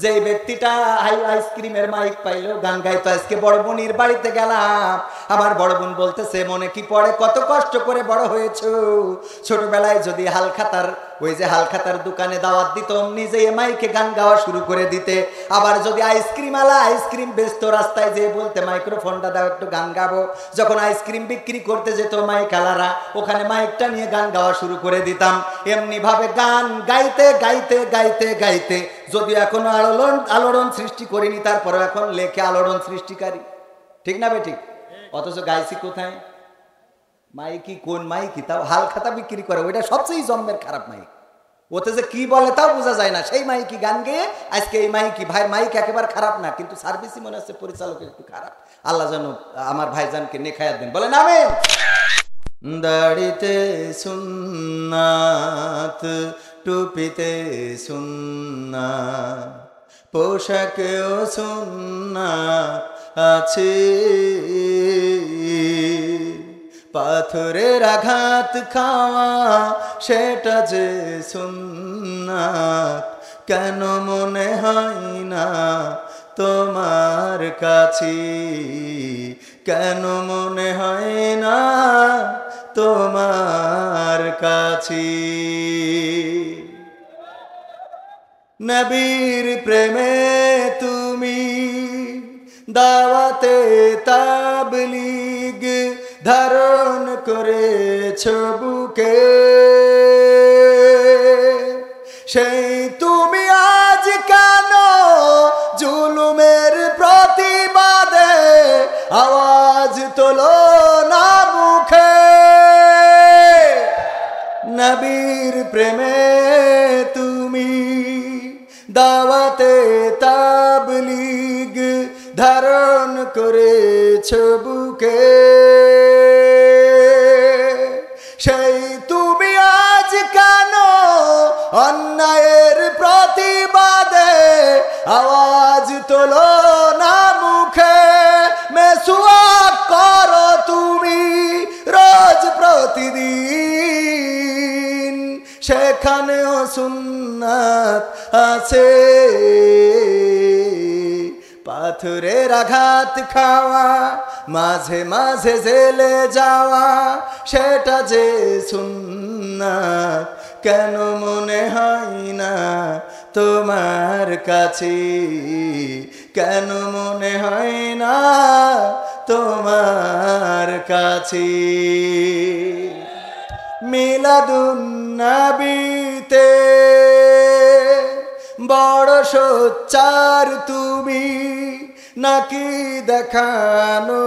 যে ব্যক্তিটা আইসক্রিমের মাইক পাইলো গান গাইতো। আজকে বড় বোনের বাড়িতে গেলাম, আমার বড় বোন বলতেছে মনে কি পড়ে কত কষ্ট করে বড় হয়েছো, ছোটবেলায় যদি হালখাতার ওই যে হালখাতার দোকানে দাওয়াত দিত নিজে মাইকে গান গাওয়া শুরু করে দিতে। আবার যদি আইসক্রিম আলা আইসক্রিম বেচতো রাস্তায় যে বলতে মাইক্রোফোনটা দাও একটু গান গাবো, যখন আইসক্রিম বিক্রি করতে যেত মাইক আলারা ওখানে মাইকটা নিয়ে গান গাওয়া শুরু করে দিতাম। এমনি ভাবে গান গাইতে গাইতে গাইতে গাইতে যদিও এখনো আলোড়ন সৃষ্টি করিনি, তারপরে এখন লেখে আলোড়ন সৃষ্টিকারী, ঠিক না বেঠিক? অথচ গাইছি কোথায়? মাইকি কোন মাইকি? তাও হালখাতা বিক্রি করে, ওইটা সবচেয়ে জন্মের খারাপ মাইক। ওতে যে কি বলে তাও বোঝা যায় না, সেই মাইকি গান গেয়ে আজকে এই মাইকি। ভাই মাইক একেবারে খারাপ না, কিন্তু সার্ভিসই মনে হচ্ছে পরিচালকের একটু খারাপ। আল্লাহ যেন আমার ভাইজানকে নেখায়াত দিন, বলেন আমিন। দাড়িতে সুন্নাত, টুপিতে সুন্নাত, পোশাকেও সুন্নাত আছে, পাথরের আঘাত খাওয়া সেটা যে সুন্নাত, কেন মনে হয় না তোমার কাছে, কেন মনে হয় না তোমার কাছে। নবীর প্রেমে তুমি দাওয়াতে তাবলীগ ধারণ করেছ বুকে, সেই তুমি আজ কেন জুলুমের প্রতিবাদে আওয়াজ তোলো না মুখে। নবীর প্রেমে তুমি দাওয়াতে তাবলীগ ধারণ করেছ বুকে, সেই তুমি আজ কেন অন্যায়ের প্রতিবাদে আওয়াজ তোলো না মুখে। মেসওয়াক করো তুমি রোজ প্রতিদিন, সেখানেও সুন্নাত আছে, পাথরের আঘাত খাওয়া মাঝে মাঝে জেলে যাওয়া সেটা যে সুন্নাত, কেন মনে হয় না তোমার কাছে, কেন মনে হয় না তোমার কাছে। মিলাদুন নবীতে বড় সোচ্চার তুমি নাকি দেখানো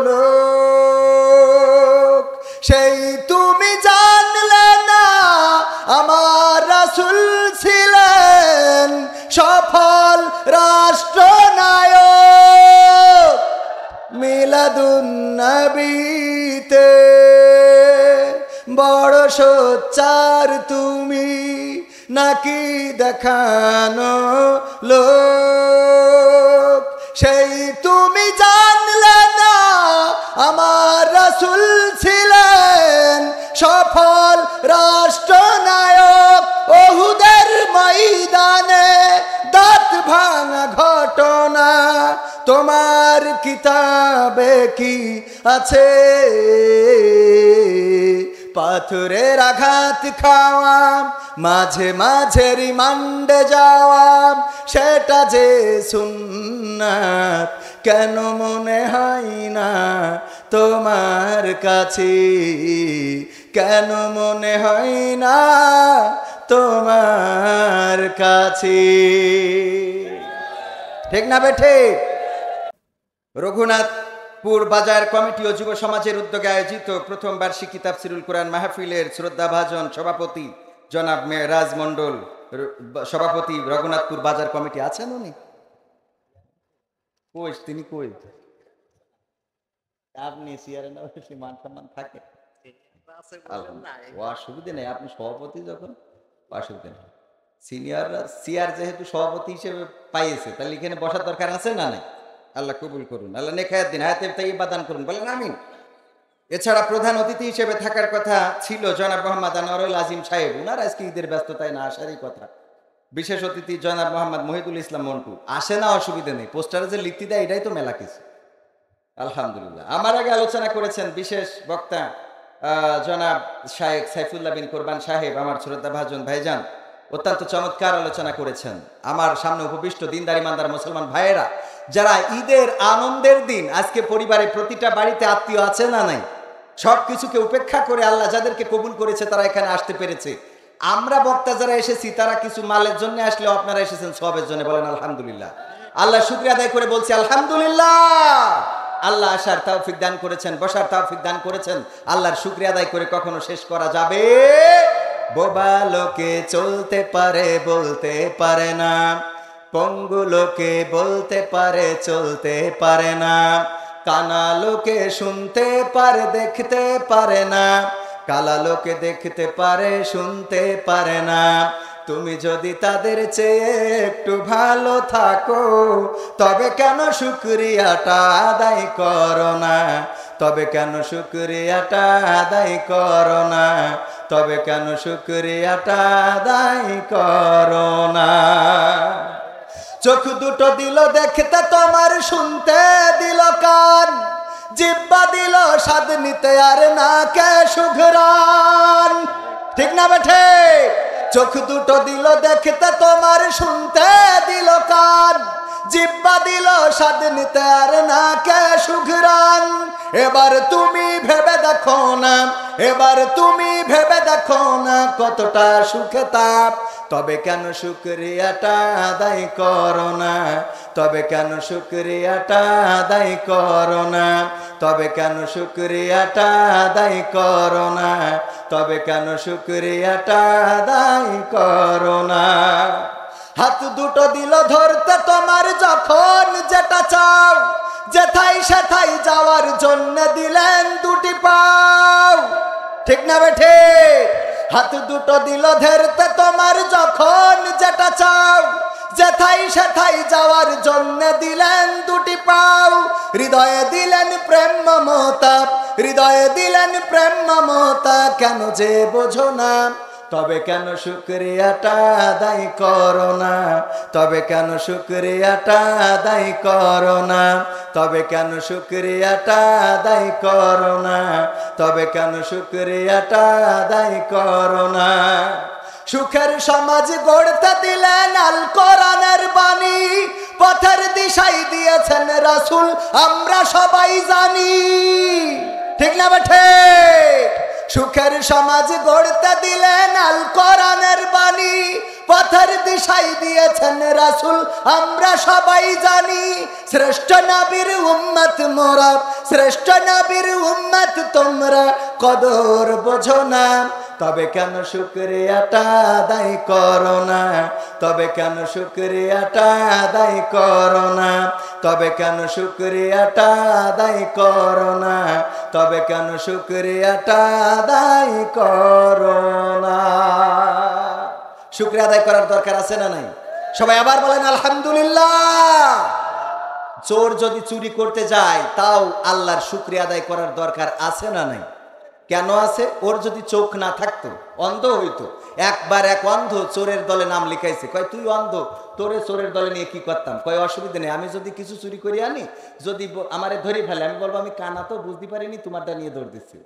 লোক, সেই তুমি জানলে না আমার রাসূল ছিলেন সফল রাষ্ট্রনায়ক। মিলাদুন নবীতে বড় সোচ্চার তুমি নাকি দেখানো লোক, সেই তুমি জানলে না আমার রাসূল ছিলেন সফল রাষ্ট্রনায়ক। ওহুদের ময়দানে দাঁত ভাঙা ঘটনা তোমার কিতাবে কি আছে, পাথরের আঘাত খাওয়া মাঝে মাঝে রিমান্ডে যাওয়া সেটা যে সুন্নাত, কেন মনে হয় না তোমার কাছে, কেন মনে হয় না তোমার কাছে, ঠিক না বেঠে? রঘুনাথপুর বাজার কমিটি ও যুব সমাজের উদ্যোগে আয়োজিত প্রথম বার্ষিকী তাফসিরুল কোরআন মাহফিলের শ্রদ্ধাভাজন সভাপতি জনাব মেহরাজ মন্ডল, সভাপতি রঘুনাথপুর বাজার কমিটি আছেন উনি? কই তিনি? কই আপনি সিয়ারে না মান সম্মান থাকে, অসুবিধা নেই, আপনি সভাপতি যখন অসুবিধা নেই। সিনিয়ররা সিয়ার যেহেতু সভাপতি হিসেবে পাইয়েছে তাহলে এখানে বসার দরকার আছে না? নাই। আল্লাহ কবুল করুন, আল্লাহ নেখায়াত দিন, হায়াতে তাইয়্যিবা দান করুন, বলেন আমিন। এছাড়া প্রধান অতিথি হিসেবে থাকার কথা ছিল জনাব মোহাম্মদ আনোয়ারুল আজিম সাহেব, উনার আজকে ঈদের ব্যস্ততায় না আসারই কথা। বিশেষ অতিথি জনাব মোহাম্মদ মহিদুল ইসলাম মন্টু আসে না, অসুবিধা নেই, পোস্টারে যে লিখতে দেয় এটাই তো মেলা কিছু। আলহামদুলিল্লাহ। আমার আগে আলোচনা করেছেন বিশেষ বক্তা জনাব শায়েখ সাইফুল্লাহ বিন কোরবান সাহেব, আমার শ্রদ্ধা ভাজন ভাইজান, অত্যন্ত চমৎকার আলোচনা করেছেন। আমার সামনে উপবিষ্ট দিনদার ইমানদার মুসলমান ভাইয়েরা, যারা ঈদের আনন্দের দিন আজকে পরিবারে প্রতিটা বাড়িতে আত্মীয় আছে না নাই, সব কিছুকে উপেক্ষা করে আল্লাহ যাদেরকে কবুল করেছে তারা এখানে আসতে পেরেছে। আমরা বক্তা যারা এসেছি তারা কিছু মালের জন্য আসলেও আপনারা এসেছেন সবের জন্য, বলেন আলহামদুলিল্লাহ। আল্লাহ শুকরিয়া আদায় করে বলছি আলহামদুলিল্লাহ। আল্লাহ আসার তৌফিক দান করেছেন, বসার তৌফিক দান করেছেন, আল্লাহর শুকরিয়া আদায় করে কখনো শেষ করা যাবে? বোবা লোকে চলতে পারে বলতে পারে না, পঙ্গু লোকে বলতে পারে চলতে পারে না, কানা লোকে শুনতে পারে দেখতে পারে না, কালা লোকে দেখতে পারে শুনতে পারে না। তুমি যদি তাদের চেয়ে একটু ভালো থাকো তবে কেন শুকরিয়াটা আদায় করো না, তবে কেন শুকরিয়াটা আদায় করো না, তবে কেন শুকরিয়াটা আদায় করো না। চোখ দুটো দিল দেখতে তোমার, শুনতে দিল কান, জিহ্বা দিল স্বাদ নিতে আর নাকে সুঘ্রাণ। ঠিক না বেঠে? চোখ দুটো দিল দেখতে তোমার, শুনতে দিল কান, জিহ্বা দিল স্বাদ নিতে আর নাকে সুঘ্রাণ। এবার তুমি ভেবে দেখো না, এবার তুমি ভেবে দেখো না কতটা সুখে তাপ, তবে কেন শুকরিয়াটা আদায় করো না, তবে কেন শুকরিয়াটা আদায় করো না, তবে কেন শুকরিয়াটা আদায় করো না, তবে কেন শুকরিয়াটা আদায় করো না। হাত দুটো দিল ধরতে তোমার, যখন যেটা চাও, যেথাই সেথাই যাওয়ার জন্য দিলেন দুটি পাও। ঠিক না বেঠে? হাত দুটো দিল ধরতে তোমার, যখন যেটা চাও, যেথাই সেথাই যাওয়ার জন্য দিলেন দুটি পাও। হৃদয়ে দিলেন প্রেম মমতা, হৃদয়ে দিলেন প্রেম মমতা, কেন যে বোঝো না, তবে কেন শুকরিয়াটা আদায় করো না, তবে কেন শুকরিয়াটা আদায় করো না, তবে কেন শুকরিয়াটা আদায় করো না, তবে কেন শুকরিয়াটা আদায় করো না। সুখের সমাজ গড়তে দিলেন আল কোরআনের বাণী, পথের দিশাই দিয়েছেন রাসূল আমরা সবাই জানি। ঠিক না বেঠে? সুখের সমাজ গড়তে দিলেন আল কোরআনের বাণী, পথের দিশাই দিয়েছেন রাসূল আমরা সবাই জানি। শ্রেষ্ঠ নবীর উম্মত মোরা, শ্রেষ্ঠ নবীর উম্মত তোমরা, কদর বোঝো না, তবে কেন শুকরিয়াটা আদায় করো না, তবে কেন শুকরিয়াটা আদায় করো না, তবে কেন শুকরিয়াটা আদায় করো না, তবে কেন শুকরিয়াটা আদায় করো না। শুকরিয়া আদায় করার দরকার আছে না নাই? সবাই আবার বলেন আলহামদুলিল্লাহ। চোর যদি চুরি করতে যায় তাও আল্লাহর শুকরিয়া আদায় করার দরকার আছে না নাই? কেন আছে? ওর যদি চোখ না থাকতো, অন্ধ হইতো। একবার এক অন্ধ চোরের দলে নাম লিখাইছে, কয় তুই অন্ধ, তোরে চোরের দলে নিয়ে কি করতাম? কয় অসুবিধা নেই, আমি যদি কিছু চুরি করে আনি, যদি আমারে ধরে ফেলে, আমি বলবো আমি কানা তো বুঝতে পারিনি, তোমারটা নিয়ে দৌড় দিচ্ছি।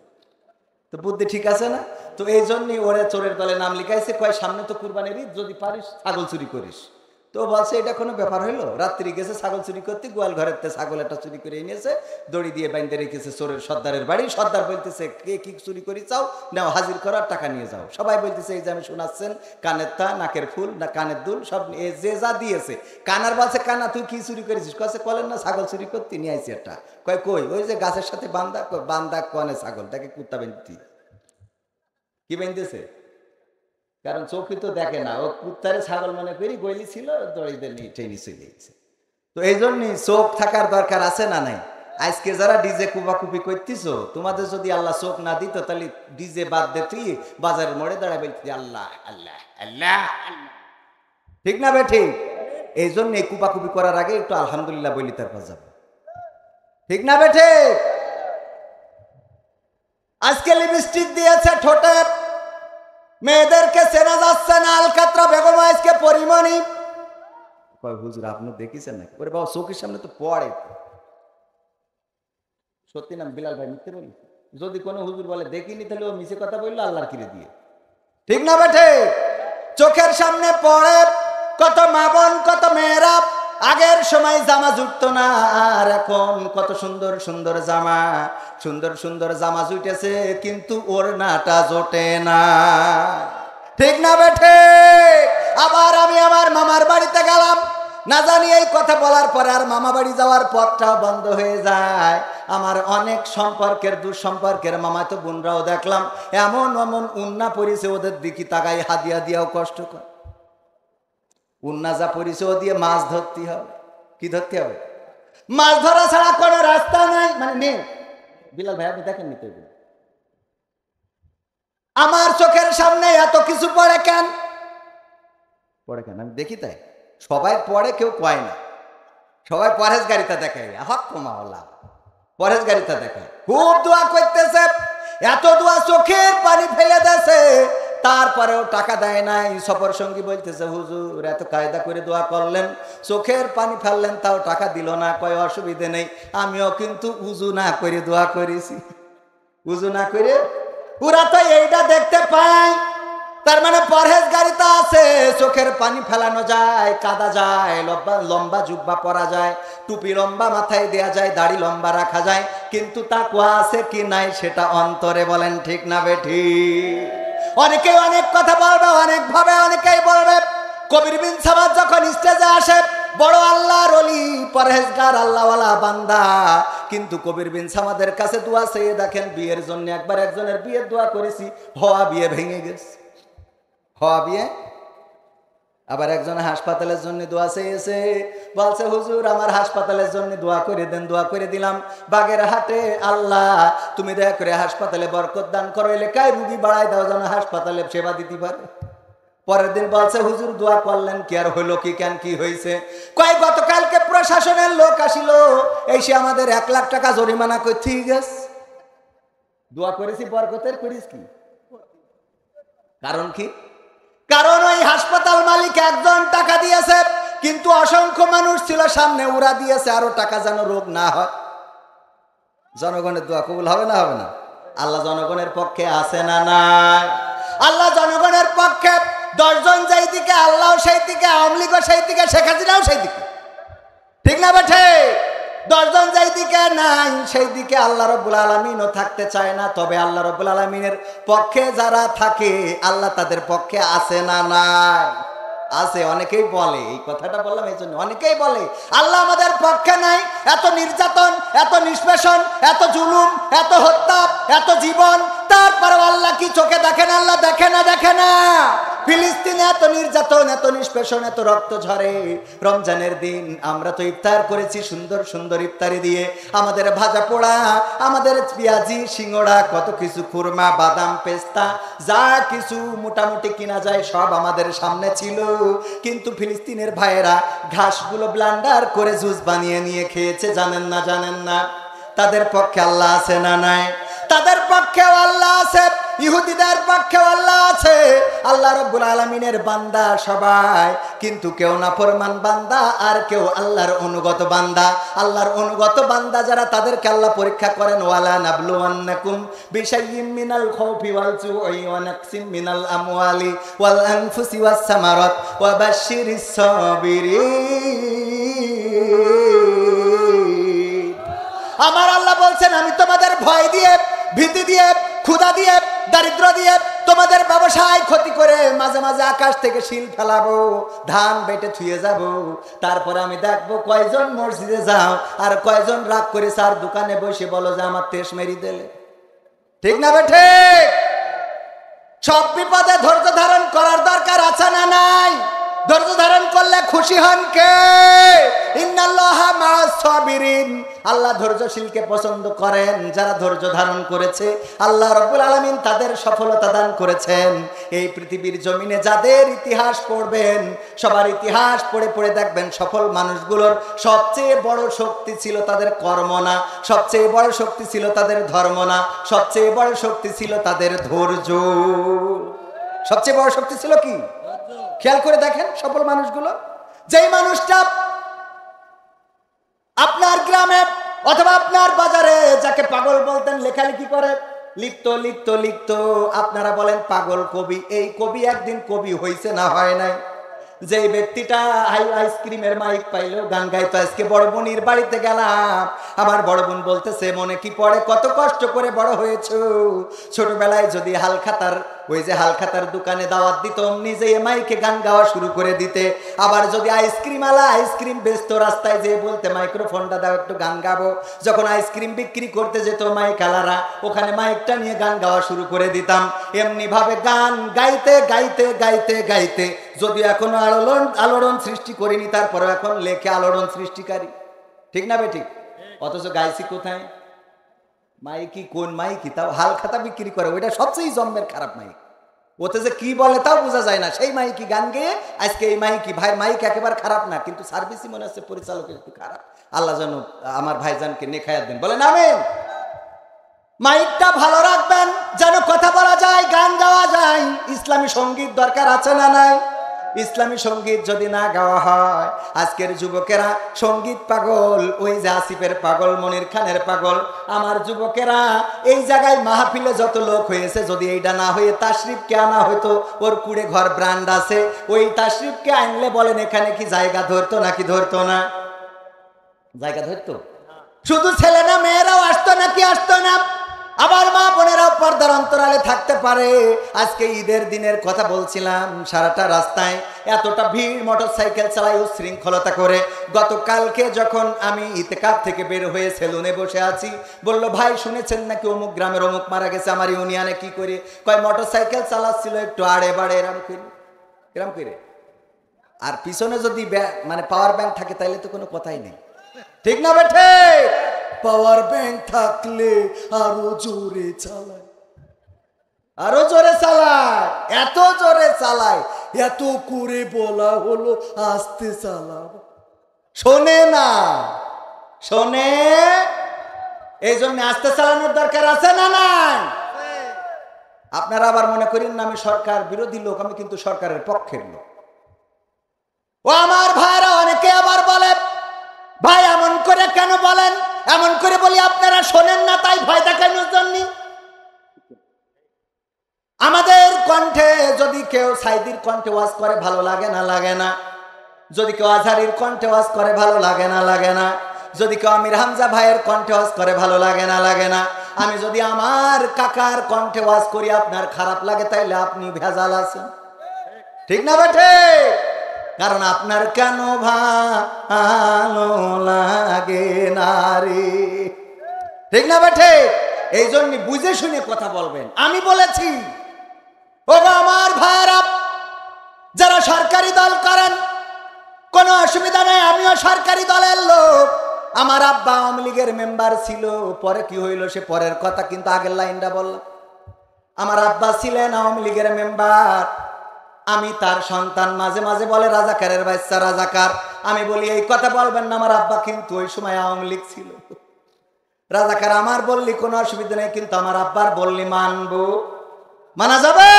তো বুদ্ধি ঠিক আছে না? তো এই জন্যই ওরে চোরের দলে নাম লিখাইছে। কয় সামনে তো কুরবানির ঈদ, যদি পারিস ছাগল চুরি করিস। তো বলছে এটা কোনো ব্যাপার হইলো? রাত্রি গেছে ছাগল চুরি করতে, গোয়াল ঘরের ছাগল একটা চুরি করে এনেছে, দড়ি দিয়ে বাইন্দে রেখেছে চোরের সর্দারের বাড়ি। সর্দার বলতেছে কে কি চুরি করি চাও, নাও হাজির করার টাকা নিয়ে যাও। সবাই বলতেছে এই যে আমি শোনাচ্ছেন, কানের তা, নাকের ফুল, না কানের দুল, সব যে যা দিয়েছে। কানার বলছে কানা তুই কি চুরি করেছিস? কয়েছে কলেন না ছাগল চুরি করতে নিয়ে আইছি একটা। কয় কই? ওই যে গাছের সাথে বান্দা, বান্দা কনে ছাগল, তাকে কুত্তা বেঁধতি। কি বেঁধেছে? কারণ চোখই তো দেখে না, ও কুত্তারে ছাগল মনে করি গইলি ছিল, দড়িতে নিয়ে টেনে চলে গেছে। তো এই জন্যই চোখ থাকার দরকার আছে না নাই? আজকে যারা ডিজে কুপাকুপি করতেছ, তোমাদের যদি আল্লাহ চোখ না দিত তাহলে ডিজে বাদ দে, তুই বাজারের মোড়ে দাঁড়ায় বলছি আল্লাহ আল্লাহ আল্লাহ। ঠিক না বে? ঠিক। এই জন্য কুপাকুপি করার আগে একটু আলহামদুলিল্লাহ বলি, তারপর যাবো। ঠিক না বে? ঠিক। আজকে লিপস্টিক দিয়েছে ঠোঁটে, মেয়েদেরকে চেনা যাচ্ছে না, আলকাতরা বেগম আজকে পরিমণি। কয় হুজুর আপনি দেখেছেন নাকি? ওরে বাবা চোখের সামনে তো পড়ে। সত্যি নাম বিলাল ভাই, মিথ্যে বলি? যদি কোনো হুজুর বলে দেখিনি তাহলে ও মিছে কথা বললো আল্লাহর কিরে দিয়ে, ঠিক না বেঠে? চোখের সামনে পড়ে কত মা বোন, কত মেয়েরা আগের সময় জামা জুটতো না, আর এখন কত সুন্দর সুন্দর জামা, সুন্দর সুন্দর জামা জুটেছে, কিন্তু ওড়নাটা জোটে না, ঠিক না বেঠে? আবার আমি আমার মামার বাড়িতে গেলাম, না জানি এই কথা বলার পরে আর মামা বাড়ি যাওয়ার পথটাও বন্ধ হয়ে যায়। আমার অনেক সম্পর্কের দুঃসম্পর্কের মামাতো বোনরাও দেখলাম এমন এমন উন্না পরিছে, ওদের দিকে তাকাই হাদিয়া দিয়াও কষ্ট কর। উন্না যা পরিছে ও দিয়ে মাছ ধরতে হবে। কি ধরতে হবে? মাছ ধরা ছাড়া কোনো রাস্তা নাই, মানে নেই। বিলাল ভাই আপনি দেখেননি তো? আমার চোখের সামনে এত কিছু পড়ে কেন? পড়ে কেন আমি দেখি তাই। সবাই পড়ে, কেউ কয় না। সবাই পরেশগারিতা দেখায়, হক কমাওয়ালা পরেশগারিতা দেখায়। খুব দোয়া করতেছে, এত দোয়া চোখের পানি ফেলে দেছে, তারপরেও টাকা দেয় নাই। সফর সঙ্গী বলতেছে হুজুর এত কায়দা করে দোয়া করলেন, চোখের পানি ফেললেন, তাও টাকা দিল না। কয় অসুবিধে নেই, আমিও কিন্তু উজু না করে দোয়া করেছি। উজু না করে পুরা তো এইটা দেখতে পাই। তার মানে পরহেজগারিতা আছে, চোখের পানি ফেলানো যায়, কাদা যায়, লম্বা জুব্বা পরা যায়, টুপি লম্বা মাথায় দেয়া যায়, দাড়ি লম্বা রাখা যায়, কিন্তু তাকওয়া আছে কি নাই সেটা অন্তরে। বলেন ঠিক না বেঠি? অনেকেই অনেক কথা বলবে, অনেক ভাবে অনেকেই বলবে। কবির বিন সামাদ যখন স্টেজে আসে, বড় আল্লাহর ওলি, পরহেজগার আল্লাহওয়ালা বান্দা, কিন্তু কবির বিন সামাদের কাছে দোয়া চেয়ে দেখেন বিয়ের জন্য একবার একজনের বিয়ের দোয়া করেছি, হওয়া বিয়ে ভেঙে গেছে। হওয়া বিয়ে। আবার একজন হাসপাতালের জন্য দোয়া চেয়েছে, বলছে হুজুর আমার হাসপাতালের জন্য দোয়া করে দেন। দোয়া করে দিলাম। বাগেরহাটে আল্লাহ তুমি দয়া করে হাসপাতালে বরকত দান করো, এলাকায় রুগী বাড়াই দাও যেন হাসপাতালে সেবা দিতে পারে। পরের দিন বলছে হুজুর দোয়া করলেন কি আর হইলো কি, কেন কি হয়েছে? কয় গতকালকে প্রশাসনের লোক আসিল, এসে আমাদের 1 লাখ টাকা জরিমানা করতে গেছে। দোয়া করেছি বরকতের, করিস কি? কারণ কি? কারণ ওই হাসপাতাল মালিক একজন টাকা দিয়েছে, কিন্তু অসংখ্য মানুষ ছিল সামনে, ওরা দিয়েছে আরো টাকা যেন রোগ না হয়। জনগণের দোয়া কবুল হবে না? হবে না? আল্লাহ জনগণের পক্ষে আছে না নাই? আল্লাহ জনগণের পক্ষে। 10 জন যেই দিকে আল্লাহ সেই দিকে, আওয়ামী লীগও সেই দিকে, শেখ হাসিনাও সেই দিকে, ঠিক না বেঠে? 10 জন যেই দিকে নাই সেই দিকে আল্লাহ রাব্বুল আলামিনও থাকতে চায় না। তবে আল্লাহ রাব্বুল আলামিনের পক্ষে যারা থাকে, আল্লাহ তাদের পক্ষে আছে না নাই? আছে। অনেকেই বলে, এই কথাটা বললাম এই জন্য, অনেকেই বলে আল্লাহ আমাদের পক্ষে নাই। এত নির্যাতন, এত নিষ্পেষণ, এত জুলুম, এত হত্যা, এত জীবন, তারপরে আল্লাহ কি চোখে দেখে না? আল্লাহ দেখে না? দেখে না? ফিলিস্তিনে এত নির্যাতন, এত নিষ্পেষণ, এত রক্ত ঝরে। রমজানের দিন আমরা তো ইফতার করেছি, সুন্দর সুন্দর ইফতারি দিয়ে, আমাদের ভাজা পোড়া, আমাদের পেঁয়াজি, সিঙ্গড়া, কত কিছু, খুরমা, বাদাম, পেস্তা, যা কিছু মোটামুটি কিনা যায় সব আমাদের সামনে ছিল। কিন্তু ফিলিস্তিনের ভাইয়েরা ঘাসগুলো ব্লান্ডার করে জুস বানিয়ে নিয়ে খেয়েছে। জানেন না? জানেন না? তাদের পক্ষে আল্লাহ আছে না নাই? তাদের পক্ষেও আল্লাহ আছে, ইহুদিদের পক্ষেও আল্লাহ আছে। আল্লাহ রাব্বুল আলামিনের বান্দা সবাই, কিন্তু কেউ নাফরমান বান্দা, আর কেউ আল্লাহর অনুগত বান্দা। আল্লাহর অনুগত বান্দা যারা, তাদেরকে আল্লাহ পরীক্ষা করেন। ওয়ালা নাবলুওয়ান্নাকুম বিশাইয়্যিম মিনাল খাউফি ওয়াল জুই ওয়া নাকসিম মিনাল আমওয়ালি ওয়াল আনফুসি ওয়াস সামারাত ওয়া বাশশিরিস সাবিরিন। আমার আল্লাহ বলছেন আমি তোমাদের ভয় দিয়ে, ভীতি দিয়ে, ক্ষুধা দিয়ে, দারিদ্র দিয়ে, তোমাদের ব্যবসায় ক্ষতি করে মাঝে মাঝে আকাশ থেকে শিল ফেলাবো, ধান বেটে থুয়ে যাব। তারপরে আমি দেখবো কয়জন মসজিদে যাও আর কয়জন রাগ করে স্যার দোকানে বসে বলো যে আমার তেস মেরি দিলে। ঠিক না বেঠে? সব বিপদে ধৈর্য ধারণ করার দরকার আছে না নাই? ধৈর্য ধারণ করলে খুশি হন কে? ইন্নাল্লাহা মা'আস সাবিরিন। আল্লাহ ধৈর্যশীলকে পছন্দ করেন। যারা ধৈর্য ধারণ করেছে আল্লাহ রাব্বুল আলামিন তাদের সফলতা দান করেছেন। এই পৃথিবীর জমিনে যাদের ইতিহাস পড়বেন, সবার ইতিহাস পড়ে পড়ে দেখবেন সফল মানুষগুলোর সবচেয়ে বড় শক্তি ছিল তাদের কর্ম না, সবচেয়ে বড় শক্তি ছিল তাদের ধর্ম না, সবচেয়ে বড় শক্তি ছিল তাদের ধৈর্য। সবচেয়ে বড় শক্তি ছিল কি? খেয়াল করে দেখেন সফল মানুষগুলো। যেই মানুষটা আপনার গ্রামে অথবা আপনার বাজারে যাকে পাগল বলতেন, লেখালেখি করে, লিখতো লিখতো লিখতো, আপনারা বলেন পাগল কবি। এই কবি একদিন কবি হয়েছে না হয় নাই? যে ব্যক্তিটা আইসক্রিমের মাইক পাইলো, গান গাইতো। আজকে বড় বোনের বাড়িতে গেলাম, আমার বড় বোন বলতেছে মনে কি পড়ে, কত কষ্ট করে বড় হয়েছো। ছোটবেলায় যদি হালখাতার ওই যে হালখাতার দোকানে দাওয়াত দিত, নিজে মাইকে গান গাওয়া শুরু করে দিতে। আবার যদি আইসক্রিম আলা আইসক্রিম বেচতো, রাস্তায় যেয়ে বলতে মাইক্রোফোনটা দাও একটু গান গাবো। যখন আইসক্রিম বিক্রি করতে যেত মাইক আলারা, ওখানে মাইকটা নিয়ে গান গাওয়া শুরু করে দিতাম। এমনি ভাবে গান গাইতে গাইতে গাইতে গাইতে, যদিও এখনো আলোড়ন সৃষ্টি করিনি, তারপরে এখন লেখে আলোড়ন সৃষ্টিকারী। ঠিক না বেঠিক? অথচ গাইছি কোথায়? মাইকি কোন মাইকি? তাও হালখাতা বিক্রি করে, ওইটা সবচেয়ে জন্মের খারাপ মাইক। ওতে যে কি বলে তাও বোঝা যায় না, সেই মাইকি গান গেয়ে আজকে এই মাইকি। ভাই মাইক একেবারে খারাপ না, কিন্তু সার্ভিসই মনে হচ্ছে পরিচালকের একটু খারাপ। আল্লাহ যেন আমার ভাইজানকে নেখায়াত দেন, বলেন আমিন। মাইকটা ভালো রাখবেন যেন কথা বলা যায়, গান গাওয়া যায়। ইসলামী সঙ্গীত দরকার আছে না নাই? ইসলামী সঙ্গীত যদি না গাওয়া হয়, আজকের যুবকেরা সঙ্গীত পাগল, ওই যে আসিফের পাগল, মনির খানের পাগল। আমার যুবকেরা এই জায়গায় মাহফিলে যত লোক হয়েছে, যদি এইটা না হয়ে তাশরিফকে আনা হইতো, ওর কুড়ে ঘর ব্র্যান্ড আছে, ওই তাশরিফকে আনলে বলেন এখানে কি জায়গা ধরতো নাকি ধরতো না? জায়গা ধরতো। শুধু ছেলে না, মেয়েরাও আসতো নাকি আসতো না? আবার মা বোনেরাও পর্দার অন্তরালে থাকতে পারে। আজকে ঈদের দিনের কথা বলছিলাম, সারাটা রাস্তায় এতটা ভিড়, মোটরসাইকেল চালাই উশৃঙ্খলতা করে। গতকালকে যখন আমি ইতেকাফ থেকে বের হয়ে সেলুনে বসে আছি, বলল ভাই শুনেছেন নাকি অমুক গ্রামের অমুক মারা গেছে? আমার ইউনিয়নে কি করে? কয় মোটরসাইকেল চালাচ্ছিল একটু আড়ে বাড়ে এরম করে। আর পিছনে যদি মানে পাওয়ার ব্যাংক থাকে তাহলে তো কোনো কথাই নেই। ঠিক না বেঠে? পাওয়ার ব্যাংক থাকলে আরো জোরে চালায়, আরো জোরে চালায়, এত জোরে চালায়, এত করে বলা হলো আস্তে চালাও। শোনে না, শোনে। এই জন্য আস্তে চালানোর দরকার আছে না নাই? আপনারা আবার মনে করেন না আমি সরকার বিরোধী লোক, আমি কিন্তু সরকারের পক্ষের লোক। ও আমার ভাইরা, অনেকে আবার বলে ভাই এমন করে কেন বলেন? এমন করে বলি আপনারা শোনেন না, তাই ভয় দেখানোর জন্য। আমাদের কণ্ঠে যদি কেউ সাইদির কণ্ঠে ওয়াজ করে ভালো লাগে না? লাগে না? যদি কেউ আজহারির কণ্ঠে ওয়াজ করে ভালো লাগে না? লাগে না? যদি কেউ আমির হামজা ভাইয়ের কণ্ঠে ওয়াজ করে ভালো লাগে না? লাগে না? আমি যদি আমার কাকার কণ্ঠে ওয়াজ করি আপনার খারাপ লাগে, তাইলে আপনি ভেজাল আছেন। ঠিক না বেঠে? কারণ আপনার কেন ভালো লাগে না রে? ঠিক না বেঠে? এই জন্য বুঝে শুনে কথা বলবেন। আমি বলেছি ও আমার ভাইরা, যারা সরকারি দল করেন কোনো অসুবিধা নেই, আমিও সরকারি দলের লোক। আমার আব্বা আওয়ামী লীগের মেম্বার ছিল, পরে কি হইল সে পরের কথা, কিন্তু আগের লাইনটা বললাম। আমার আব্বা ছিলেন আওয়ামী লীগের মেম্বার, আমি তার সন্তান। মাঝে মাঝে বলে রাজাকারের বাচ্চা, রাজাকার। আমি বলি এই কথা বলবেন না, আমার আব্বা কিন্তু ওই সময় আওয়ামী লীগ ছিল। রাজাকার আমার বললি কোনো অসুবিধা নেই, কিন্তু আমার আব্বার বললি মানবো। মানা যাবে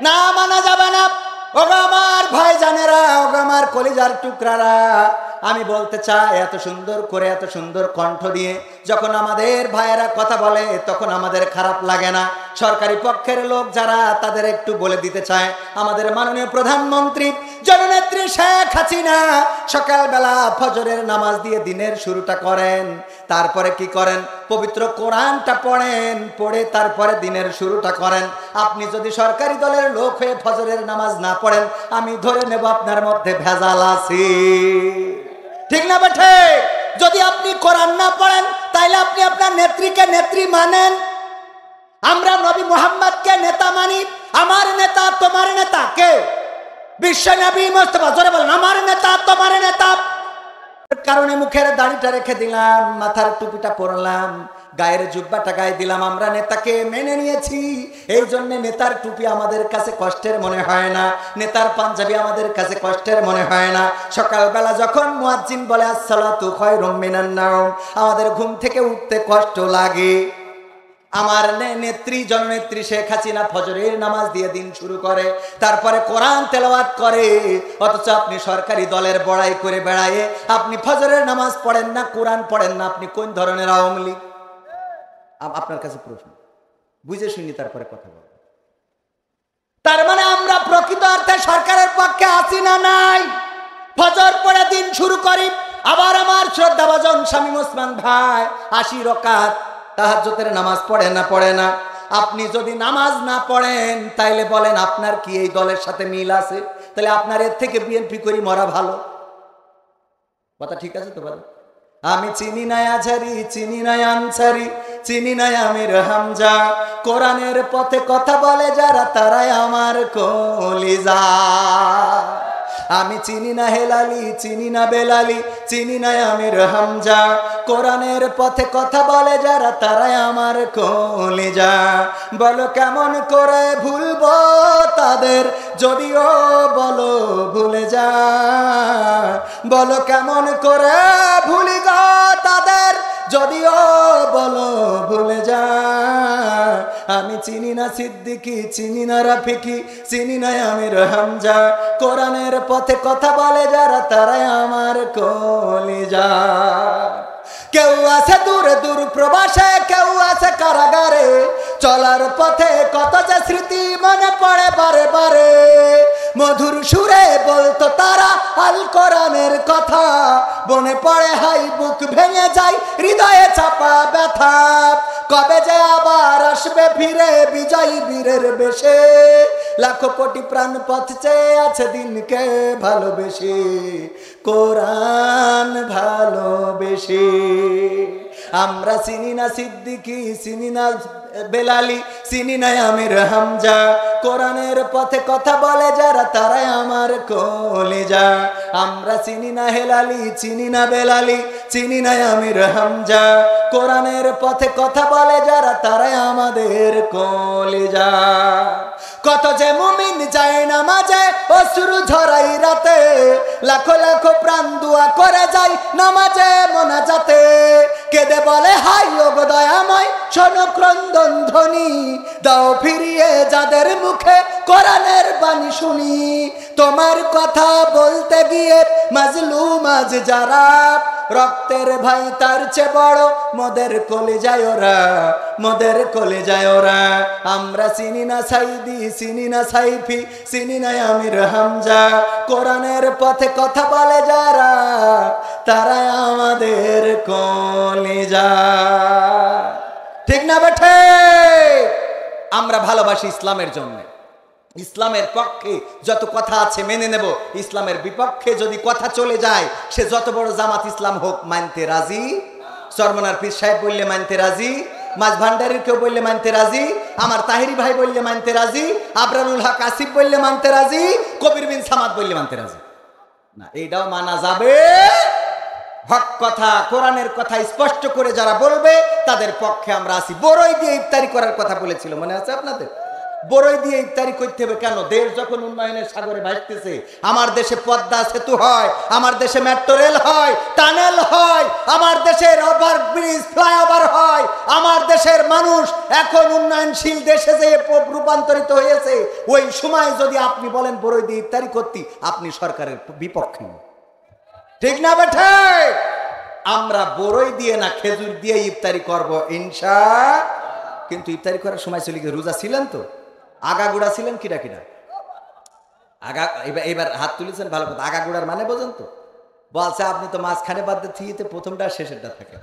না? মানা যাবে না। ওগো আমার ভাই জানেরা, ওগো আমার কলিজার টুকরারা, আমি বলতে চাই এত সুন্দর করে, এত সুন্দর কণ্ঠ দিয়ে যখন আমাদের ভাইয়েরা কথা বলে, তখন আমাদের খারাপ লাগে না। সরকারি পক্ষের লোক যারা, তাদের একটু বলে দিতে চায়, আমাদের মাননীয় প্রধানমন্ত্রী জননেত্রী শেখ হাসিনা সকালবেলা ফজরের নামাজ দিয়ে দিনের শুরুটা করেন, তারপরে কি করেন? পবিত্র কোরআনটা পড়েন, পড়ে তারপরে দিনের শুরুটা করেন। আপনি যদি সরকারি দলের লোক হয়ে ফজরের নামাজ না পড়েন, আমি ধরে নেব আপনার মধ্যে ভেজাল আছে। ঠিক না বেঠে? যদি আপনি কোরআন না পড়েন, তাইলে আপনি আপনার নেত্রীকে নেত্রী মানেন। আমরা নবী মুহাম্মদকে নেতা মানি। আমার নেতা তোমার নেতা কে? বিশ্ব নবী মুস্তাফা। জোরে বলেন, আমার নেতা তোমার নেতা। কারণে মুখের দাড়িটা রেখে দিলাম, মাথার টুপিটা পরলাম, গায়ের জুব্বাটা গায়ে দিলাম। আমরা নেতাকে মেনে নিয়েছি, এই জন্য নেতার টুপি আমাদের কাছে কষ্টের মনে হয় না, নেতার পাঞ্জাবি আমাদের কাছে কষ্টের মনে হয় না। সকালবেলা যখন মুয়াজ্জিন বলে আসসালাতু খায়রুম মিনান নাওম, আমাদের ঘুম থেকে উঠতে কষ্ট লাগে। আমার নেত্রী জননেত্রী শেখ হাসিনা ফজরের নামাজ দিয়ে দিন শুরু করে, তারপরে কোরআন তেলাওয়াত করে, অথচ আপনি সরকারি দলের বড়াই করে বেড়ায় আপনি ফজরের নামাজ পড়েন না, কোরআন পড়েন না, আপনি কোন ধরনের আওয়ামী লীগ? আপনার কাছে প্রশ্ন, বুঝে শুনি তারপরে কথা বল। তার মানে আমরা প্রকৃত অর্থে সরকারের পক্ষে আছি না নাই? ফজর পড়ে দিন শুরু করি, আবার আমার শ্রদ্ধাভাজন শামীম ওসমান ভাই 80 রাকাত তাহাজ্জুদের নামাজ পড়ে না পড়ে না? আপনি যদি নামাজ না পড়েন তাইলে বলেন আপনার কি এই দলের সাথে মিল আছে? তাহলে আপনার এর থেকে বিএনপি করি মরা ভালো। কথা ঠিক আছে তো বলেন? আমি চিনি না আঝারি, চিনি না আনসারি, চিনি না আমির হামজা, কোরআনের পথে কথা বলে যারা তারাই আমার কলিজা। আমি চিনি না হেলালি, চিনি না বেলালি, চিনি না আমির হামজা, কোরআনের পথে কথা বলে যারা তারাই আমার কলিজা। বলো কেমন করে ভুলবো তাদের, যদিও বলো ভুলে যা। বলো কেমন করে ভুলি গো তাদের, যদিও বলো ভুলে যা। আমি চিনি না সিদ্দিকি, চিনি না রাফিকি, চিনি না আমির হামজা, কোরআনের পথে কথা বলে যারা তারাই আমার কলিজা। কেউ আছে দূরে দূর প্রবাসে, কেউ আছে কারাগারে, চলার পথে কত যে স্মৃতি মনে পড়ে বারে বারে। মধুর সুরে বলতো তারা আল কোরআনের কথা, মনে পড়ে হাই বুক ভেঙে যায় হৃদয়ে চাপা ব্যথা। কবে যে আবার আসবে ফিরে বিজয়ী বীরের বেশে, লাখো কোটি প্রাণ পথ চেয়ে আছে দিনকে ভালোবেসে, কোরআন ভালোবেসে। আমরা চিনি না সিদ্দিকি, চিনি না বেলালি, চিনি না আমির হামজা, কোরআনের পথে কথা বলে যারা তারাই আমার কলিজা। আমরা চিনি না হেলালি, চিনি না বেলালি, চিনি না আমির হামজা, কোরআনের পথে কথা বলে যারা তারাই আমাদের কলিজা। কত যে মুমিন যায় নামাজে অশ্রু ঝরাই রাতে, লাখো লাখো প্রাণ দুয়া করে যায় নামাজে মোনাজাতে। কেঁদে বলে হাই ওগো দয়াময় শোনো ক্রন্দন ধ্বনি, দাও ফিরিয়ে যাদের মুখে কোরআনের বাণী শুনি। তোমার কথা বলতে গিয়ে মাজলুম আজ যারা, রক্তের ভাই তার চেয়ে বড় মোদের কলিজায় ওরা, মোদের কলিজায় ওরা। আমরা চিনি না সাইদি, চিনি না সাইফি, চিনি না আমির হামজা, কোরআনের পথে কথা বলে যারা তারাই আমাদের কলিজা। ঠিক না বেঠে? আমরা ভালোবাসি ইসলামের জন্য, ইসলামের পক্ষে যত কথা আছে মেনে নেব, ইসলামের বিপক্ষে যদি কথা চলে যায় সে যত বড় জামাত ইসলাম হোক মানতে রাজি। চরমনার পীর সাহেব বললে মানতে রাজি, মাঝ ভান্ডারীর কেউ বললে মানতে রাজি, আমার তাহিরি ভাই বললে মানতে রাজি, আবরারুল হক আসিফ বললে মানতে রাজি, কবির বিন সামাদ বললে মানতে রাজি না। এইটাও মানা যাবে। হক কথা, কোরআনের কথা স্পষ্ট করে যারা বলবে তাদের পক্ষে আমরা আছি। বড়ই দিয়ে ইফতারি করার কথা বলেছিল, মনে আছে আপনাদের? বড়ই দিয়ে ইফতারি করতে হবে কেন? দেশ যখন উন্নয়নের সাগরে ভাসতেছে, আমার দেশে পদ্মা সেতু হয়, আমার দেশে মেট্রো রেল হয়, টানেল হয়, আমার দেশের ওভার ব্রিজ ফ্লাইওভার হয়, আমার দেশের মানুষ এখন উন্নয়নশীল দেশে যে রূপান্তরিত হয়েছে, ওই সময় যদি আপনি বলেন বড়ই দিয়ে ইফতারি করতে, আপনি সরকারের বিপক্ষে। ঠিক না বেঠে? আমরা বড়ই দিয়ে না খেজুর দিয়ে ইফতারি করব ইনশা। কিন্তু ইফতারি করার সময় চলে গিয়ে রোজা ছিলেন তো? আগাগোড়া ছিলেন কিরা কিরা? আগা এবার হাত তুলেছেন, ভালো কথা। আগাগোড়ার মানে বোঝেন তো? বলছে আপনি তো মাঝখানে বাদ দিয়ে প্রথমটা শেষেরটা থাকে,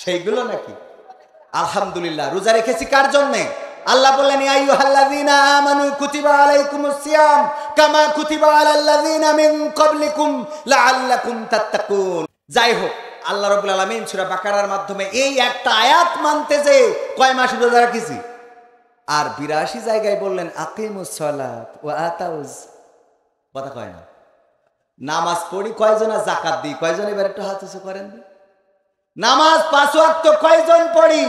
সেইগুলো নাকি? আলহামদুলিল্লাহ। রোজা রেখেছি কার জন্যে? আল্লাহ বললেন ইয়া আইয়ুহাল্লাযীনা আমানু কুতিবা আলাইকুমুস সিয়াম কামা কুতিবা আলাল্লাযীনা মিন ক্বাবলিকুম লাআল্লাকুম তাত্তাকুন। যাই হোক, আল্লাহ রাব্বুল আলামিন সূরা বাকারার মাধ্যমে এই একটা আয়াত মানতে যে কয় মাস রোজা রাখিছি, আর 82 জায়গায় বললেন আকিমুস সালাত ওয়া আতাউজ। কথা কয় না? নামাজ পড়ি কয়জন আর যাকাত দিই কয়জন? এবার একটু হাত উঁচু করেন। নামাজ 5 ওয়াক্ত কয়জন পড়ি?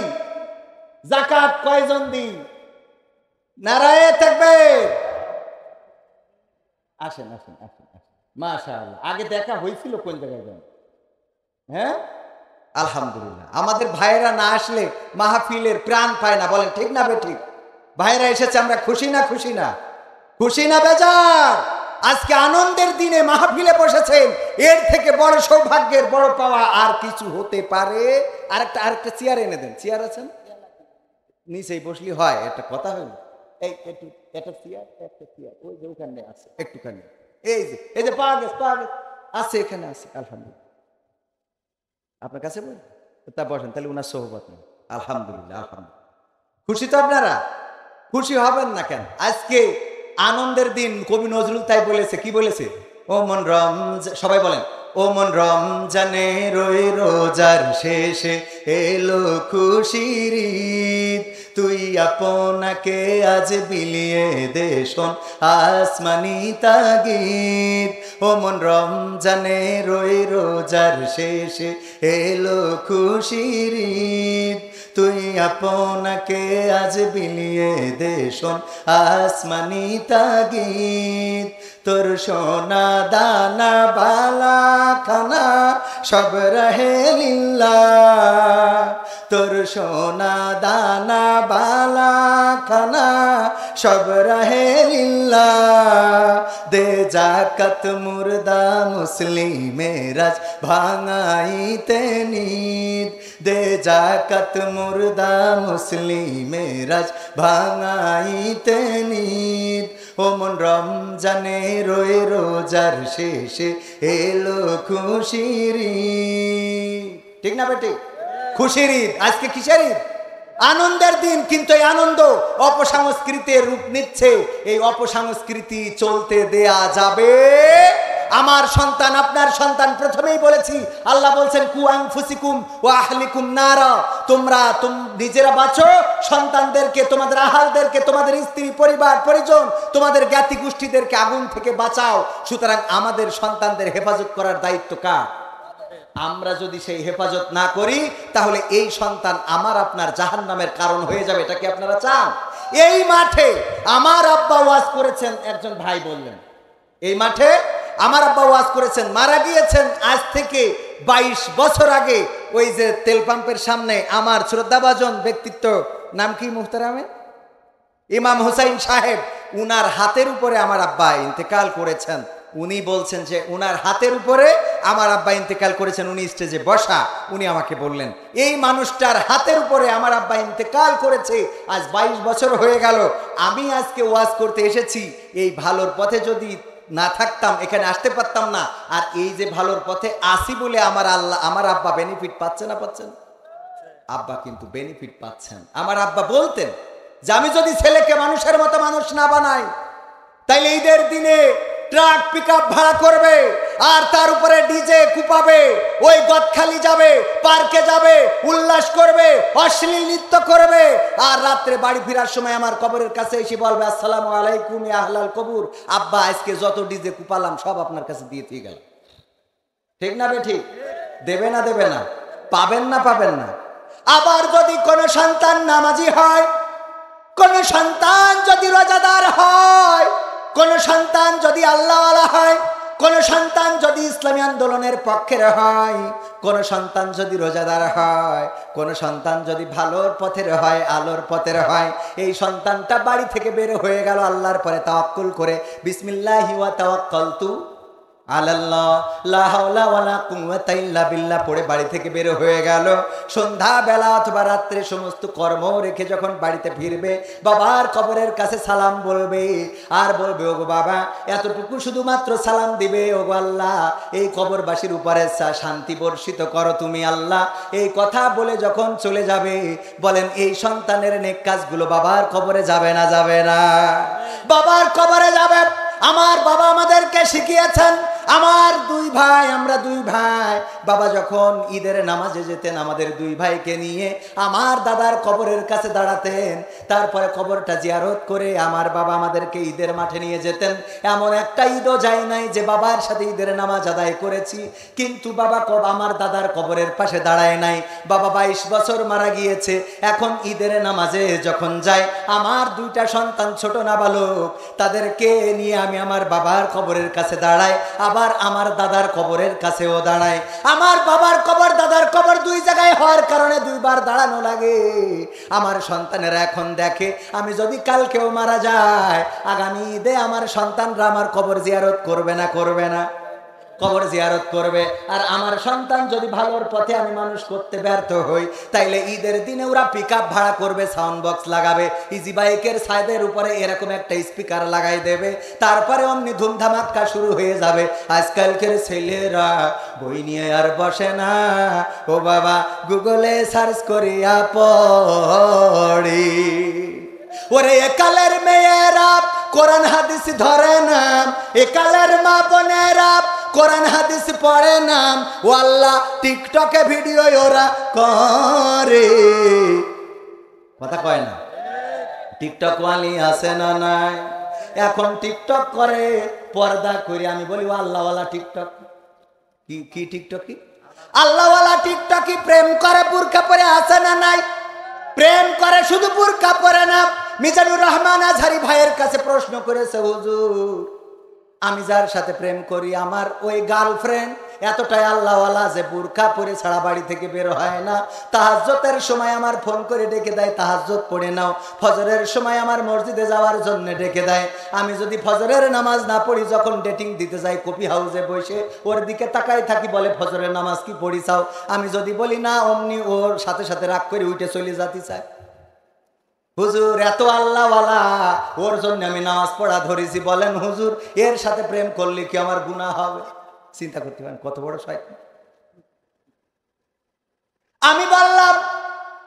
যাকাত কয়জন দিই? নারায়ে তাকবীর। আসেন আসেন আসেন, মাশাআল্লাহ। আগে দেখা হয়েছিল কোন জায়গায়? হ্যাঁ, আলহামদুলিল্লাহ। আমাদের ভাইয়েরা না আসলে মাহফিলের প্রাণ পায় না, বলেন ঠিক না বেঠিক? ভাইয়েরা এসেছে, আমরা খুশি না খুশি না? খুশি না বেজার? আজকে আনন্দের দিনে মাহফিলে বসেছেন, এর থেকে বড় সৌভাগ্যের বড় পাওয়া আর কিছু হতে পারে? আরেকটা চেয়ার এনে দেন। চেয়ার আছেন? নিচেই বসলি হয়, একটা কথা হইল। এই একটু একটা চেয়ার, একটা চেয়ার ওই যে ওখানে আছে, একটুখানি এই যে পাওয়া গেছে আছে, এখানে আছে। আলহামদুলিল্লাহ। আপনার কাছে বল, তা বসেন, তাহলে উনার সোহবত নেই। আলহামদুলিল্লাহ, আলহামদুলিল্লাহ। খুশি তো আপনারা? খুশি হবেন না কেন? আজকে আনন্দের দিন। কবি নজরুল তাই বলেছে, কি বলেছে? ও মন রমজান, সবাই বলেন, ও মন রমজানে রই রোজার শেষে এলো খুশির ঈদ, তুই আপনাকে আজ বিলিয়ে দে শোন আসমানি তাগিদ। ও মন রমজানে রই রোজার শেষে এলো খুশির ঈদ, তুই আপনাকে আজ বিলিয়ে দে শোন আসমানি তাগিদ। তোর সোনা দানা বালা খানা সব রহে লিল্লাহ, তোর সোনা দানা বালা খানা সব রহে লিল্লাহ। দে জাকাত মুর্দা মুসলিমেরাজ ভাঙাইতে নিদ, দে জাকাত মুর্দা মুসলিমেরাজ ভাঙাইতে নিদ। ও মন রমজানে রই রোজার শেষে এলো খুশির ঈদ। ঠিক না বেটি? খুশির ঈদ। আজকে কিসের ঈদ? আনন্দের দিন। কিন্তু এই আনন্দ অপসংস্কৃতির রূপ নিচ্ছে। এই অপসংস্কৃতি চলতে দেয়া যাবে? আমার সন্তান, আপনার সন্তান, প্রথমেই বলেছি, আল্লাহ বলছেন কু আনফুসিকুম ওয়া আহলিকুম নারা, তোমরা নিজেরা বাঁচো, সন্তানদেরকে, তোমাদের আহালদেরকে, তোমাদের স্ত্রী পরিবার পরিজন, তোমাদের জ্ঞাতি গোষ্ঠীদেরকে আগুন থেকে বাঁচাও। সুতরাং আমাদের সন্তানদের হেফাজত করার দায়িত্ব কার? আমরা যদি সেই হেফাজত না করি তাহলে এই সন্তান আমার আপনার জাহান্নামের কারণ হয়ে যাবে। এটা কি আপনারা চান? এই মাঠে আমার আব্বা ওয়াজ করেছেন, একজন ভাই বললেন, এই মাঠে আমার আব্বা ওয়াজ করেছেন, মারা গিয়েছেন আজ থেকে 22 বছর আগে। ওই যে তেল পাম্পের সামনে আমার শ্রদ্ধাভাজন ব্যক্তিত্ব, নাম কি মুহতারামে? ইমাম হুসাইন সাহেব, উনার হাতের উপরে আমার আব্বা ইন্তেকাল করেছেন। উনি বলছেন যে উনার হাতের উপরে আমার আব্বা ইন্তেকাল করেছেন। উনি স্টেজে বসা, উনি আমাকে বললেন এই মানুষটার হাতের উপরে আমার আব্বা ইন্তেকাল করেছে, আজ 22 বছর হয়ে গেল। আমি আজকে ওয়াজ করতে এসেছি, এই ভালোর পথে যদি না থাকতাম এখানে আসতে পারতাম না। আর এই যে ভালোর পথে আসি বলে আমার আব্বা বেনিফিট পাচ্ছে না? পাচ্ছেন? আব্বা কিন্তু বেনিফিট পাচ্ছেন। আমার আব্বা বলতেন যে আমি যদি ছেলেকে মানুষের মতো মানুষ না বানাই, তাইলে ঈদের দিনে ট্রাক পিকআপ ভাড়া করবে আর তার উপরে ডিজে কুপাবে, ওই গদখালি যাবে, পার্কে যাবে, উল্লাস করবে, অশ্লীল নৃত্য করবে, আর রাত্রে বাড়ি ফেরার সময় আমার কবরের কাছে এসে বলবে আসসালামু আলাইকুম ইয়া আহলাল কবর, আব্বা আজকে যত ডিজে কুপালাম সব আপনার কাছে দিয়ে দিয়ে গেল। ঠিক না বে ঠিক? দেবে না দেবে না? পাবেন না পাবেন না? আবার যদি কোনো সন্তান নামাজি হয়, কোন সন্তান যদি রোজাদার হয়, কোন সন্তান যদি আল্লাহওয়ালা হয়, কোন সন্তান যদি ইসলামী আন্দোলনের পক্ষের হয়, কোন সন্তান যদি রোজাদার হয়, কোন সন্তান যদি ভালোর পথের হয়, আলোর পথের হয়, এই সন্তানটা বাড়ি থেকে বের হয়ে গেল আল্লাহর পরে তাওয়াক্কুল করে, বিসমিল্লাহি ওয়া তাওয়াক্কালতু আলাল্লাহ লা হাওলা ওয়ালা কুওয়াতা ইল্লা বিল্লাহ পড়ে বাড়ি থেকে বের হয়ে গেল। সন্ধ্যাবেলা অথবা রাত্রে সমস্ত কর্ম রেখে যখন বাড়িতে ফিরবে, বাবার কবরের কাছে সালাম বলবে, আর বলবে ওগো বাবা, এতটুকু শুধুমাত্র সালাম দিবে, ওগো আল্লাহ এই কবরবাসীর উপরে শান্তি বর্ষিত করো তুমি আল্লাহ। এই কথা বলে যখন চলে যাবে, বলেন এই সন্তানের নেক কাজগুলো বাবার কবরে যাবে না যাবে না? বাবার কবরে যাবে। আমার বাবা আমাদেরকে শিখিয়েছেন, আমার দুই ভাই, আমরা দুই ভাই, বাবা যখন ঈদের নামাজে যেতেন আমাদের দুই ভাইকে নিয়ে আমার দাদার কবরের কাছে দাঁড়াতেন, তারপরে কবরটা জিয়ারত করে আমার বাবা আমাদেরকে ঈদের মাঠে নিয়ে যেতেন। এমন একটা ঈদও যায় নাই যে বাবার সাথে ঈদের নামাজ আদায় করেছি কিন্তু বাবা আমার দাদার কবরের পাশে দাঁড়ায় নাই। বাবা 22 বছর মারা গিয়েছে, এখন ঈদের নামাজে যখন যাই আমার দুইটা সন্তান ছোট নাবালক, তাদেরকে নিয়ে আমি আমার বাবার কবরের কাছে দাঁড়াই। আবার আবার আমার দাদার কবরের কাছেও দাঁড়ায়। আমার বাবার কবর দাদার কবর দুই জায়গায় হওয়ার কারণে দুইবার দাঁড়ানো লাগে। আমার সন্তানেরা এখন দেখে আমি যদি কালকেও মারা যায়, আগামী ঈদে আমার সন্তানরা আমার কবর জিয়ারত করবে না? করবে না? কবর জিয়ারত করবে। আর আমার সন্তান যদি ভালোর পথে আমি মানুষ করতে ব্যর্থ হই, তাইলে ঈদের দিনে ওরা পিকআপ ভাড়া করবে, সাউন্ড বক্স লাগাবে, ইজি বাইকের সাইডের উপরে এরকম একটা স্পিকার লাগাই দেবে, তারপরে অমনি ধুমধামাক্কা শুরু হয়ে যাবে। আজকালকের ছেলেরা বই নিয়ে আর বসে না, ও বাবা গুগলে সার্চ করিয়া পড়ি। ওরে একালের মেয়েরা কোরআন হাদিস ধরে না, একালের মা বোনেরা কোরআন হাদিস পড়ে না, ও আল্লাহ টিকটকে ভিডিও ওরা করে। কথা কয় না? টিকটক ওয়ালি আছে না নাই? এখন টিকটক করে পর্দা করে। আমি বলি ও আল্লাহওয়ালা টিকটক কি টিকটক কি আল্লাহওয়ালা টিকটকই প্রেম করে বুরকা পরে আছে না নাই? প্রেম করে শুধু বুরকা পরে না। মিজানুর রহমান আজহারি ভাইয়ের কাছে প্রশ্ন করেছে, হুজুর আমি যার সাথে প্রেম করি আমার ওই গার্লফ্রেন্ড এতটাই আল্লাহওয়ালা যে বুরকা পরে ছাড়া বাড়ি থেকে বের হয় না। তাহাজ্জুদের সময় আমার ফোন করে ডেকে দেয়, তাহাজ্জুদ পড়ে নাও। ফজরের সময় আমার মসজিদে যাওয়ার জন্য ডেকে দেয়। আমি যদি ফজরের নামাজ না পড়ি, যখন ডেটিং দিতে যাই কফি হাউসে বসে ওর দিকে তাকাই থাকি, বলে ফজরের নামাজ কি পড়ি চাও? আমি যদি বলি না, অমনি ওর সাথে সাথে রাগ করে উঠে চলে যেতে চায়। হুজুর এত আল্লাহওয়ালা, ওর জন্য আমি নামাজ পড়া ধরেছি, বলেন হুজুর এর সাথে প্রেম করলে কি আমার গুনাহ হবে? চিন্তা করতে পারেন কত বড় শয়তান। আমি বললাম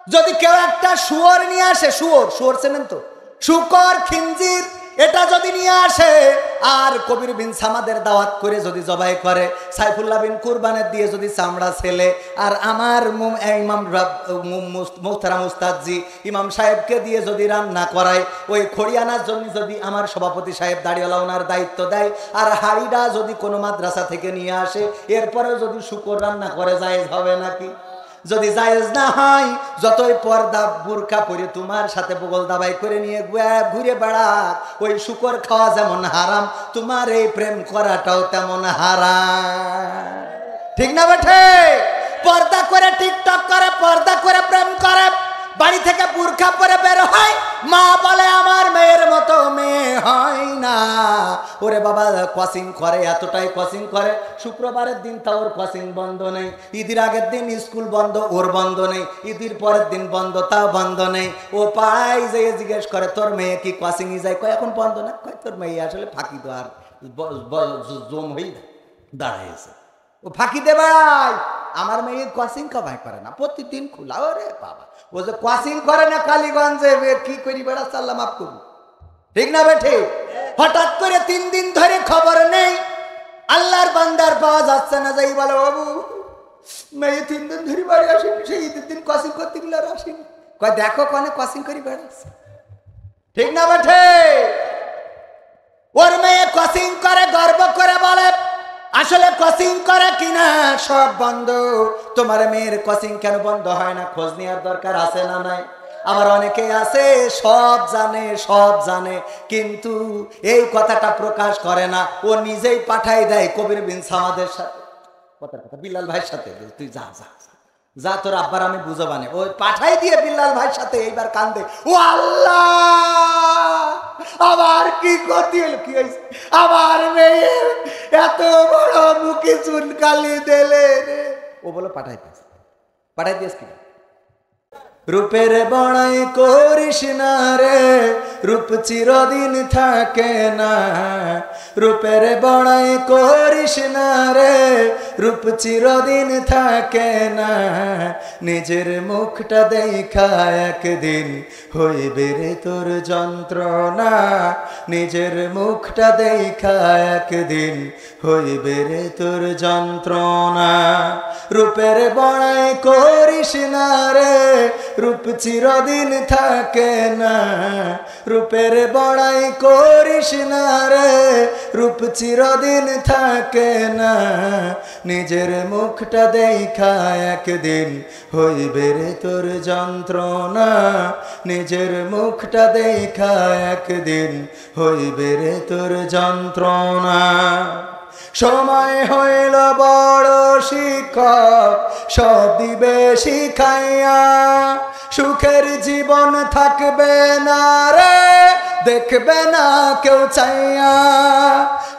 যদি কেউ একটা শুয়োর নিয়ে আসে, শুয়োর চেনেন তো, শুকর খিনজির, এটা যদি নিয়ে আসে আর কবির বিন সামাদের দাওয়াত করে যদি জবাই করে, সাইফুল্লাহ বিন কুরবানের দিয়ে যদি চামড়া ছেলে, আর আমার ইমাম মুহতারাম উস্তাদজি ইমাম সাহেবকে দিয়ে যদি রান্না করায়, ওই খড়িয়ানার জন্য যদি আমার সভাপতি সাহেব দাড়িওয়ালা ওনার দায়িত্ব দেয়, আর হাড়িটা যদি কোনো মাদ্রাসা থেকে নিয়ে আসে, এরপরেও যদি শুকর রান্না করে জায়েজ হবে নাকি? যদি জায়েজ না হয়, যতই পর্দা বুরকা পরে তোমার সাথে বগল দাবাই করে নিয়ে ঘুরে বেড়া, ওই শুকর খাওয়া যেমন হারাম, তোমার এই প্রেম করাটাও তেমন হারাম। ঠিক না বেঠে? পর্দা করে টিকটক করে, পর্দা করে প্রেম করে, বাড়ি থেকে বুরকা পরে বের হয়, মা বলে আমার মেয়ের মতো মেয়ে হয় না। ওরে বাবা কোচিং করে, এতটাই কোচিং করে, শুক্রবারের দিন তা ওর কোচিং বন্ধ নেই, ঈদের আগের দিন স্কুল বন্ধ, ওর বন্ধ নেই, ঈদের পরের দিন বন্ধ, তাও বন্ধ নেই। ও পাড়ায় যেয়ে জিজ্ঞেস করে তোর মেয়ে কি কোচিংয়ে যায়? কয় এখন বন্ধ না। কয় তোর মেয়ে আসলে ফাঁকি তো আর জম হয়ে দাঁড়াইছে, ও ফাঁকি দে বেড়ায়। আমার মেয়ে কোচিং কমাই করে না, প্রতিদিন খোলা। ওরে বাবা ও যে কোচিং করে না কালীগঞ্জে, কি করি বেড়া চাল্লা মাফ করবো। ঠিক না বেঠে? হঠাৎ করে 3 দিন ধরে খবর নেই, আল্লাহর বান্দার পাওয়া যাচ্ছে না, যাই বলে বাবু মেয়ে 3 দিন ধরে বাড়ি আসেনি, সেই ঈদের দিন কোচিং করতে গেলে আর আসেনি। কয় দেখো কনে কোচিং করি বেড়াচ্ছে। ঠিক না বেঠে? ওর মেয়ে কোচিং করে গর্ব করে বলে, আসলে কোচিং করে কিনা সব বন্ধ। তোমার মেয়ের কোচিং কেন বন্ধ হয় না? খোঁজ নেওয়ার দরকার আছে না নাই? আবার অনেকে আছে সব জানে কিন্তু এই কথাটা প্রকাশ করে না, ও নিজেই পাঠাই দেয় কবির বিন সামাদের সাথে, কথা বিল্লাল ভাইয়ের সাথে, তুই যা যা যা তোর আব্বার আমি বুঝাবানে, ওই পাঠাই দিয়ে বিল্লাল ভাইয়ের সাথে এইবার কান্দে, ও আল্লাহ আবার কি করতে হলো, কি হয়েছে আমার মেয়ে এত বড় মুখে চুনকালি দিলে রে। ও বলো পাঠাই দিয়েছ কি? রূপের বড়াই করিস না রে, রূপ চিরদিন থাকে না। রূপের বড়াই করিস না রে, রূপ চিরদিন থাকে না। নিজের মুখটা দেখা একদিন হইবে রে তোর যন্ত্রণা। নিজের মুখটা দেখা একদিন হইবে রে তোর যন্ত্রণা। রূপের বড়াই করিস না রে, রূপ চিরদিন থাকে না। রূপের বড়াই করিস না রে, রূপ চিরদিন থাকে না। নিজের মুখটা দেখা একদিন হইবে রে তোর যন্ত্রণা। নিজের মুখটা দেখা একদিন হইবে রে তোর যন্ত্রণা। সময় হইল বড় শিক্ষক, সব দিবে শিখাইয়া। সুখের জীবন থাকবে না রে, দেখবে না কেউ চাইয়া।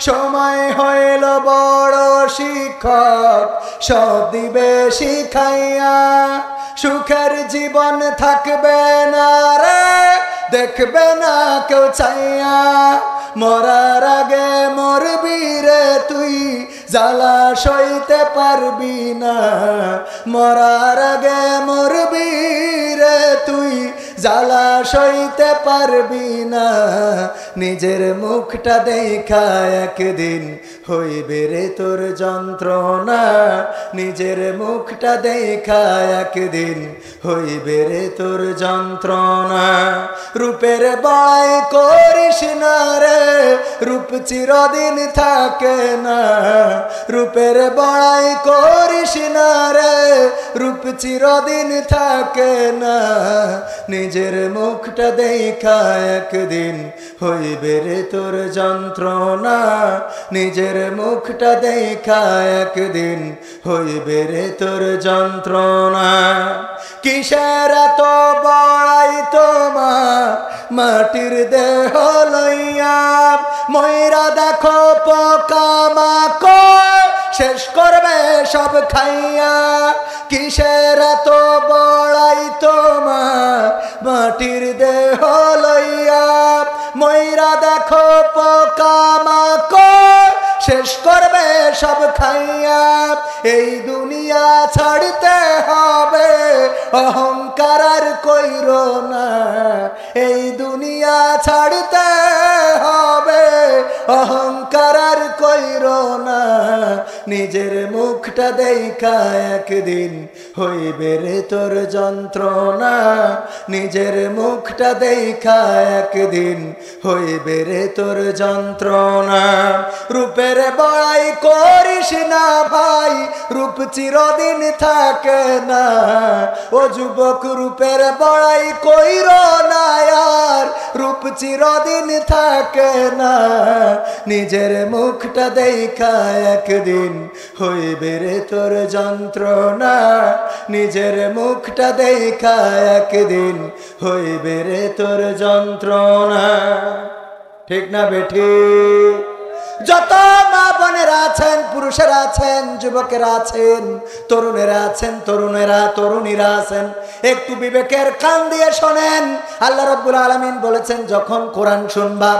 সময় হইল বড় শিক্ষক, সব দিবে শিখাইয়া। সুখের জীবন থাকবে না রে, দেখবে না কেউ চাইয়া। মরার আগে মরবি রে তুই, জ্বালা সইতে পারবি না। মরার আগে মরবি রে তুই, জ্বালা সইতে পারবি না। নিজের মুখটা দেখা একদিন হইবে রে তোর যন্ত্রণা। নিজের মুখটা দেখা একদিন হইবে রে তোর যন্ত্রণা। রূপের বড়াই করিস না রে, রূপ চিরদিন থাকে না। রূপের বড়াই করিস না রে, রূপ চিরদিন থাকে না। নিজের মুখটা দেখা একদিন হইবে রে তোর যন্ত্রণা। নিজের মুখটা দেখা একদিন হইবে রে তোর যন্ত্রণা। কিসের এত বড়াই তোমার মাটির দেহ লইয়া? ময়রা দেখো পোকামাকড় শেষ করবে সব খাইয়া। কিসের এত বড়াই তোমার মাটির দেহ লইয়া? ময়রা দেখো পোকামাকড় শেষ করবে সব খাইয়া। এই দুনিয়া ছাড়তে হবে, অহংকার আর কইরো না। এই দুনিয়া ছাড়তে হবে, অহংকার আর কইরো না। নিজের মুখটা দেখা একদিন হইবে রে তোর যন্ত্রণা। নিজের মুখটা দেখা একদিন হইবে রে তোর যন্ত্রণা। রূপের বড়াই করিস না ভাই, রূপ চিরদিন থাকে না। ও যুবক রূপের বড়াই কইরো না আর, রূপ চিরদিন থাকে না। নিজের মুখটা দেখা একদিন হইবে রে তোর যন্ত্রণা। নিজের মুখটা দেখা একদিন হইবে রে তোর যন্ত্রণা। ঠিক না বেঠিক? যত মা বোনেরা আছেন, পুরুষেরা আছেন, যুবকেরা আছেন, তরুণেরা আছেন, তরুণীরা আছেন, একটু বিবেকের কান দিয়ে শোনেন। আল্লাহ রাব্বুল আলামিন বলেছেন, যখন কোরআন শুনবা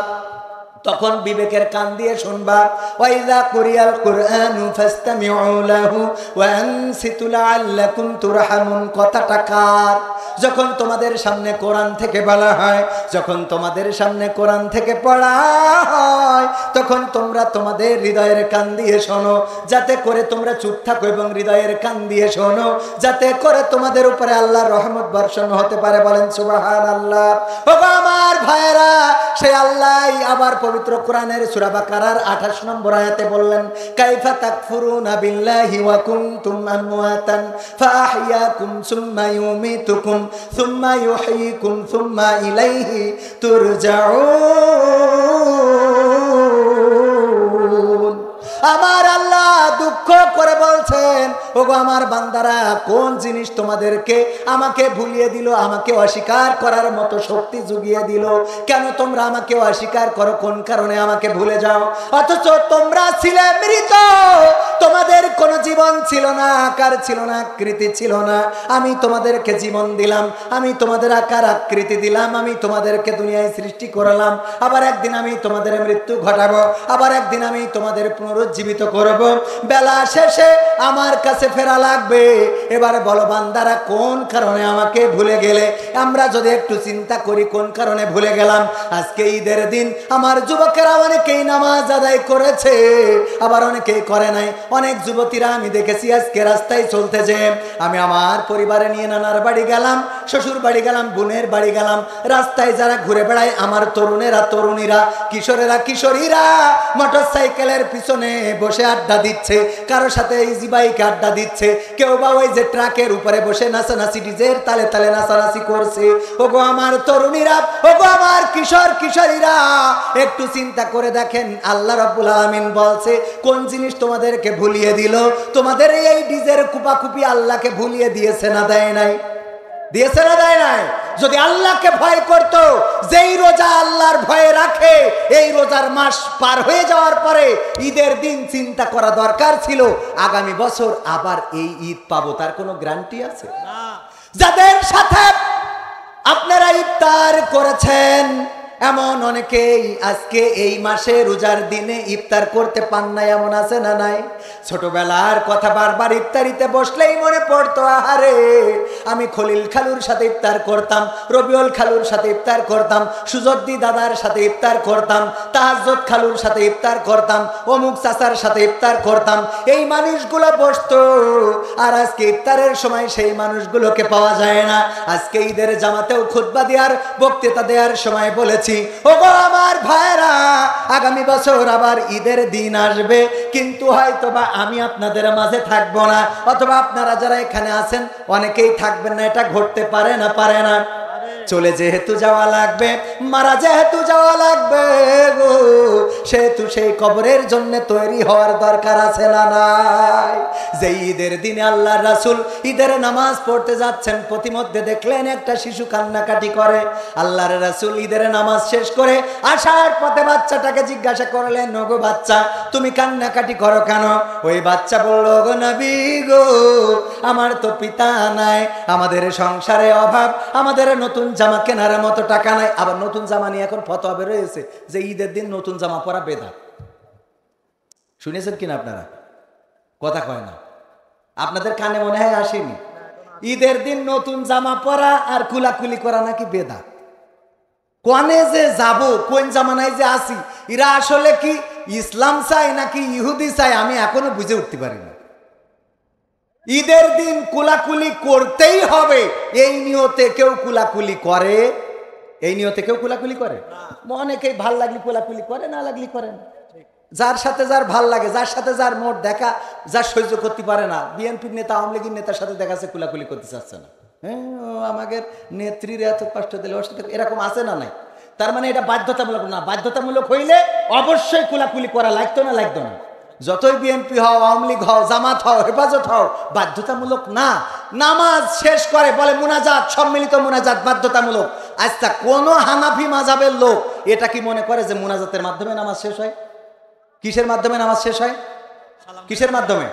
তখন বিবেকের কান দিয়ে শুনবা। ওয়াইযা কুরিয়াল কুরআনু ফাসতামিউ লাহু ওয়া আনসিতু লাআল্লাকুম তুরহামুন। কথাটা কার? যখন তোমাদের সামনে কোরআন থেকে বলা হয়, যখন তোমাদের সামনে কোরআন থেকে পড়া হয়, তখন তোমরা তোমাদের হৃদয়ের কান দিয়ে শোনো, যাতে করে তোমরা চুপ থাকো, এবং হৃদয়ের কান দিয়ে শোনো যাতে করে তোমাদের উপরে আল্লাহর রহমত বর্ষণ হতে পারে। বলেন সুবহানাল্লাহ। ওগো আমার ভাইরা, সেই আল্লাহই আবার পবিত্র কোরআনের সূরা বাকারার 28 নম্বর আয়াতে বললেন, কাইফা তাকফুরুনা বিল্লাহি ওয়া কুনতুম আমওয়াতান ফাআহইয়াকুম সুম্মা ইউমিতুকুম সুম্মা ইউহয়িকুম সুম্মা ইলাইহি তুরজাউন। আমার আল্লাহ দুঃখ করে বলছেন, ওগো আমার বান্দারা, কোন জিনিস তোমাদেরকে আমাকে ভুলিয়ে দিল, আমাকে অস্বীকার করার মতো শক্তি জুগিয়ে দিল? কেন তোমরা আমাকে অস্বীকার করো? কোন কারণে আমাকে ভুলে যাও? অথচ তোমরা ছিলে মৃত, তোমাদের কোনো জীবন ছিল না, আকার ছিল না, আকৃতি ছিল না। আমি তোমাদেরকে জীবন দিলাম, আমি তোমাদের আকার আকৃতি দিলাম, আমি তোমাদেরকে দুনিয়ায় সৃষ্টি করলাম। আবার একদিন আমি তোমাদের মৃত্যু ঘটাবো, আবার একদিন আমি তোমাদের পুনরুজ্জীবিত করব। বেলা শেষে আমার কাছে ফেরা লাগবে। এবারে বলো বান্দারা, কোন কারণে আমাকে ভুলে গেলে? আমরা যদি একটু চিন্তা করি, কোন কারণে ভুলে গেলাম? আজকে ঈদের দিন আমার যুবকেরা অনেকেই নামাজ আদায় করেছে, আবার অনেকেই করে নাই। অনেক যুবতীরা আমি দেখেছি আজকে রাস্তায় চলতে যে, আমি আমার পরিবারে নিয়ে নানার বাড়ি গেলাম, শ্বশুর বাড়ি গেলাম, বোনের বাড়ি গেলাম, রাস্তায় যারা ঘুরে বেড়ায় আমার তরুণেরা, তরুণীরা, কিশোরেরা, কিশোরীরা মোটর সাইকেলের পিছনে বসে আড্ডা দিচ্ছে, কারোর সাথে ইজি বাইকে আড্ডা দিচ্ছে, কেউ বা ওই যে ট্রাকের উপরে বসে নাচানাচি ডিজের তালে তালে নাচানাচি করছে। ওগো আমার তরুণীরা, ওগো আমার কিশোর কিশোরীরা, একটু চিন্তা করে দেখেন আল্লাহ রাব্বুল আলামিন বলছে কোন জিনিস তোমাদেরকে ভুলিয়ে দিল? তোমাদের এই ডিজের কুপাকুপি আল্লাহকে ভুলিয়ে দিয়েছে না দেয় নাই? দিয়েছে না দেয় নাই? যদি আল্লাহকে ভয় করত, যেই রোজা আল্লাহর ভয়ে রাখে, এই রোজার মাস পার হয়ে যাওয়ার পরে ঈদের দিন চিন্তা করা দরকার ছিল আগামী বছর আবার এই ঈদ পাবো, তার কোনো গ্যারান্টি আছে? যাদের সাথে আপনারা ইফতার করেছেন এমন অনেকেই আজকে এই মাসে রোজার দিনে ইফতার করতে পান না, এমন আছে না নাই? ছোটবেলার কথা বারবার ইফতারিতে বসলেই মনে পড়তো, আহারে আমি খলিল খালুর সাথে ইফতার করতাম, রবিউল খালুর সাথে ইফতার করতাম, সুজদ্দি দাদার সাথে ইফতার করতাম, তাহাজ্জুদ খালুর সাথে ইফতার করতাম, অমুক চাচার সাথে ইফতার করতাম। এই মানুষগুলো বসতো, আর আজকে ইফতারের সময় সেই মানুষগুলোকে পাওয়া যায় না। আজকে ঈদের জামাতেও খুতবা দেওয়ার বক্তৃতা দেওয়ার সময় বলেছি, ওগো আমার ভাইরা, আগামী বছর আবার ঈদের দিন আসবে, কিন্তু হয়তোবা আমি আপনাদের মাঝে থাকবো না, অথবা আপনারা যারা এখানে আছেন অনেকেই থাকবেন না। এটা ঘটতে পারে না? পারে না? চলে যেহেতু যাওয়া লাগবে, মারা যেহেতু যাওয়া লাগবে গো, সেহেতু সেই কবরের জন্য তৈরি হওয়ার দরকার আছে না নাই? যে ঈদের দিনে আল্লাহর রাসূল ঈদের নামাজ পড়তে যাচ্ছেন, প্রতিমধ্যে দেখলেন একটা শিশু কান্নাকাটি করে। আল্লাহর রাসূল ঈদের নামাজ শেষ করে আসার পথে বাচ্চাটাকে জিজ্ঞাসা করলেন, ওগো বাচ্চা, তুমি কান্নাকাটি করো কেন? ওই বাচ্চা বলল, ওগো নবী গো, আমার তো পিতা নাই, আমাদের সংসারে অভাব, আমাদের নতুন জামা কেনার মতো টাকা নাই। আবার নতুন জামা নিয়ে এখন ফতোয়া বের হয়েছে যে ঈদের দিন নতুন জামা পরা বেদাত। শুনেছেন কিনা আপনারা? কথা কয় না, আপনাদের কানে মনে হয় আসেনি? ঈদের দিন নতুন জামা পরা আর কুলাকুলি করা নাকি বেদাত। কোনে যে যাব, কোন জামানায় যে আসি, এরা আসলে কি ইসলাম চাই নাকি ইহুদি চাই, আমি এখনো বুঝে উঠতে পারি না। ঈদের দিন কুলাকুলি করতেই হবে এই নিয়তে কেউ কুলাকুলি করে? এই নিয়তে কেউ কুলাকুলি করে? অনেকেই ভাল লাগলি কুলাকুলি করে, না লাগলি করে না। যার সাথে যার ভাল লাগে, যার সাথে যার মোট দেখা, যার সহ্য করতে পারে না। বিএনপির নেতা, আওয়ামী লীগের নেতার সাথে দেখাচ্ছে কুলাকুলি করতে চাচ্ছে না। হ্যাঁ, আমাদের নেত্রীর এত কষ্ট দিলে ওর সাথে এরকম আছে না নাই? তার মানে এটা বাধ্যতামূলক না। বাধ্যতামূলক হইলে অবশ্যই কুলাকুলি করা লাগতো না? লাগতো না? যতই বিএনপি হও, আওয়ামী লীগ হও, জামাত হও, হেফাজত হও, বাধ্যতামূলক না। নামাজ শেষ করে বলে মুনাজাত, সম্মিলিত মুনাজাত বাধ্যতামূলক। আচ্ছা, কোন হানাফি মাযহাবের লোক এটা কি মনে করে যে মুনাজাতের মাধ্যমে নামাজ শেষ হয়? কিসের মাধ্যমে নামাজ শেষ হয়? কিসের মাধ্যমে?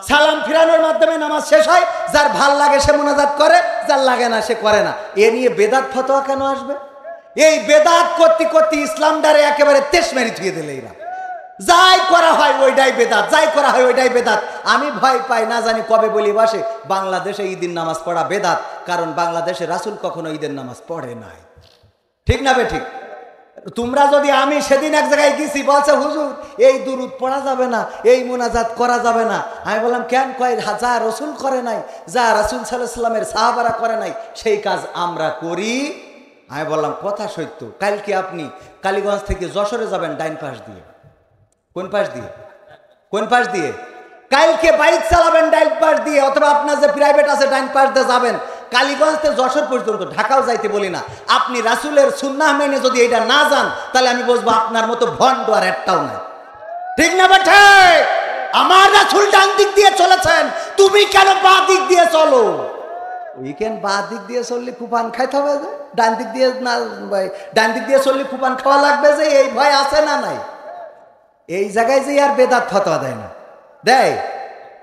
সালাম ফিরানোর মাধ্যমে নামাজ শেষ হয়। যার ভাল লাগে সে মুনাজাত করে, যার লাগে না সে করে না। এ নিয়ে বেদাত ফতোয়া কেন আসবে? এই বেদাত করতে করতে ইসলামটারে একেবারে তেশ মেরে ধুয়ে দিলে এরা। যাই করা হয় ওইটাই বেদাত, যাই করা হয় ওইটাই বেদাত। আমি ভয় পাই, না জানি কবে বলি বসে বাংলাদেশে ঈদের নামাজ পড়া বেদাত, কারণ বাংলাদেশে রাসূল কখনো ঈদের নামাজ পড়ে নাই। ঠিক না বে ঠিক? তোমরা যদি, আমি সেদিন এক জায়গায় গেছি, বলছে হুজুর এই দুরূদ পড়া যাবে না, এই মুনাজাত করা যাবে না। আমি বললাম কেন? কয় যা রাসূল করে নাই, যা রাসূল সাল্লাল্লাহু আলাইহি ওয়াসাল্লামের সাহাবারা করে নাই, সেই কাজ আমরা করি। আমি বললাম কথা সত্য। কালকে আপনি কালীগঞ্জ থেকে যশোরে যাবেন ডাইন পাশ দিয়ে। কোন পাশ দিয়ে? কোন পাশ দিয়ে? কালকে বাইক চালাবেন ডাইন পাশ দিয়ে, অথবা আপনার যে প্রাইভেট আছে ডাইন পাশ দিয়ে যাবেন। কালীগঞ্জ থেকে যশোর পর্যন্ত, ঢাকাও যাইতে বলি না। আপনি রাসূলের সুন্নাহ মেনে যদি এটা না যান, তাহলে আমি বুঝবো আপনার মতো ভণ্ড আর একটাও নাই। ঠিক না বেঠে? আমার রাসূল ডান দিক দিয়ে চলেছেন, তুমি কেন বাঁ দিক দিয়ে চলো? উইকেন্ড বাঁ দিক দিয়ে চললে কুপান খাইতে হবে যে, ডান দিক দিয়ে না, ডান দিক দিয়ে চললে কুপান খাওয়া লাগবে যে, এই ভয় আছে না নাই? এই জায়গায় যে আর বেদাত ফতোয়া দেয় না, দেয়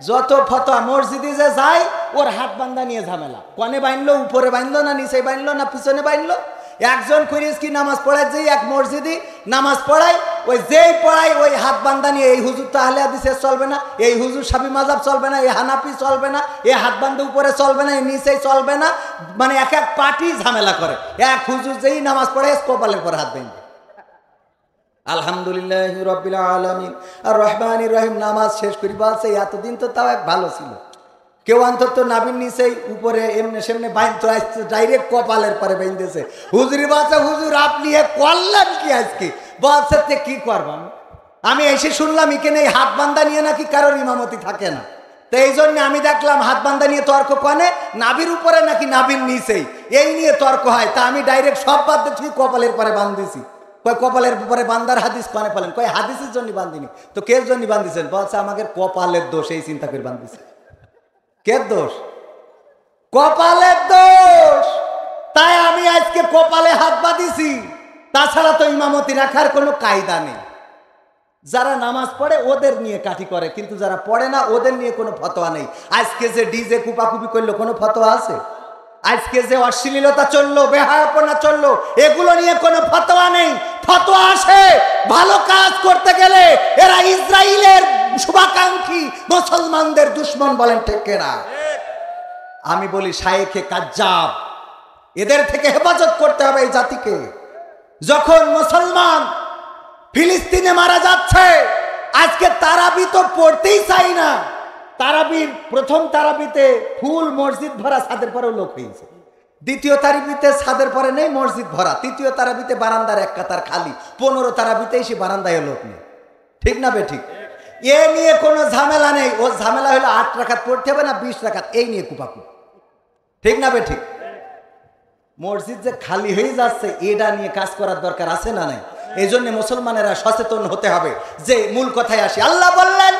যত ফতোয়া মসজিদে যে যায়, ওর হাত বান্ধা নিয়ে ঝামেলা। কনে বাঁধলো, উপরে বাঁধলো না নিচে বাঁধলো না পিছনে বাঁধলো। একজন করিস কি নামাজ পড়ায়, যে এক মসজিদে নামাজ পড়ায়, ওই যেই পড়ায় ওই হাত বান্ধা নিয়ে, এই হুজুর তো আহলে হাদিস চলবে না, এই হুজুর শাফি মাযহাব চলবে না, এই হানাফি চলবে না, এই হাত বান্ধা উপরে চলবে না, এই নিচেই চলবে না। মানে এক এক পার্টি ঝামেলা করে। এক হুজুর যেই নামাজ পড়ায় কপালের পর হাত বেঁধে। আলহামদুলিল্লাহি রাব্বিল আলামিন আর রহমানির রহিম নামাজ শেষ করি বলছে, এতদিন তো তাও ভালো ছিল। কেউ অন্তত নাবির নিচেই উপরে এমনি সেমনি বাইন্ধ আসছে, ডাইরেক্ট কপালের পরে বেঁধেছে। হুজুরি বলছে, হুজুর আপনি এ করলেন কি আজকে? বলছে কি করবাম, আমি এসে শুনলাম এখানে হাত বান্ধা নিয়ে নাকি কারোর ইমামতি থাকে না। তো এই জন্য আমি দেখলাম হাত বান্ধা নিয়ে তর্ক কনে নাভির উপরে নাকি নাভির নিচেই এই নিয়ে তর্ক হয়। তা আমি ডাইরেক্ট সব বাদ দিচ্ছি, কপালের পরে বান্ধিছি। কয় কপালের পরে বান্দার হাদিস কনে পেলেন? কয় হাদিসের জন্য বান্ধিনি। তো কে জন্য বান্ধিছেন? বলছে আমাদের কপালের দোষ, এই চিন্তা করে বান্ধিছে। কে দোষ? কপালের দোষ। তাই আমি আজকে কপালে হাত বাঁধিছি। তাছাড়া তো ইমামতি রাখার কোনো কায়দা নেই। যারা নামাজ পড়ে ওদের নিয়ে কাঠি করে, কিন্তু যারা পড়ে না ওদের নিয়ে কোনো ফতোয়া নেই। আজকে যে ডিজে কুপাকুপি করলো কোনো ফতোয়া আছে? আজকে যে অশ্লীলতা চললো, বেহায়াপনা চললো, এগুলো নিয়ে কোনো ফতোয়া নেই। ফতোয়া আসে ভালো কাজ করতে গেলে এরা ইসরায়েলের শুভাকাঙ্ক্ষী, মুসলমানদের দুশ্মন, বলেন ঠিক কিনা? আমি বলি শায়েখে কাজ্জাব, এদের থেকে হেফাজত করতে হবে এই জাতিকে। যখন মুসলমান ফিলিস্তিনে মারা যাচ্ছে, আজকে তারাবি তো পড়তেই চাই না। তারাবির প্রথম তারাবিতে ফুল মসজিদ ভরা, ছাদের পরেও লোক হয়েছে। দ্বিতীয় তারাবিতে ছাদের পরে নেই, মসজিদ ভরা। তৃতীয় তারাবিতে বারান্দার এক কাতার খালি। 15 তারাবিতে এসে বারান্দায় লোক নেই। ঠিক না বে ঠিক? এ নিয়ে কোনো ঝামেলা নেই। ও ঝামেলা হলো 8 রাকাত পড়তে হবে না 20 রাকাত, এই নিয়ে কুপাকুপ। ঠিক না বে ঠিক? মসজিদ যে খালি হয়ে যাচ্ছে এটা নিয়ে কাজ করার দরকার আছে না নাই? এই জন্য মুসলমানেরা সচেতন হতে হবে। যে মূল কথায় আসি, আল্লাহ বললেন,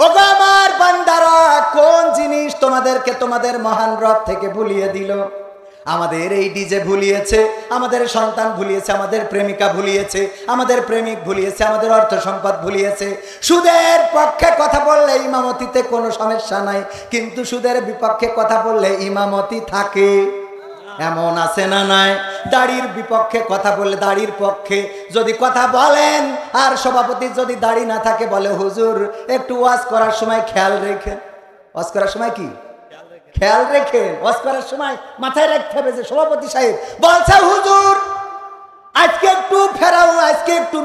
ওগো আমার বান্দারা, কোন জিনিস তোমাদেরকে তোমাদের মহান রব থেকে ভুলিয়ে দিল? আমাদের এই ডিজে ভুলিয়েছে, আমাদের সন্তান ভুলিয়েছে, আমাদের প্রেমিকা ভুলিয়েছে, আমাদের প্রেমিক ভুলিয়েছে, আমাদের অর্থ সম্পদ ভুলিয়েছে। সুদের পক্ষে কথা বললে ইমামতিতে কোনো সমস্যা নাই, কিন্তু সুদের বিপক্ষে কথা বললে ইমামতি থাকে। এমন আছে না নাই? দাড়ির বিপক্ষে কথা বললে, দাড়ির পক্ষে যদি কথা বলেন আর সভাপতি যদি দাড়ি না থাকে, বলে হুজুর একটু ওয়াজ করার সময় খেয়াল রেখেন। ওয়াজ করার সময় কি খেয়াল রেখেন? ওয়াজ করার সময় মাথায় রাখতে হবে যে সভাপতি সাহেব বলছে হুজুর আজকে একটু ফেরাও, আজকে একটু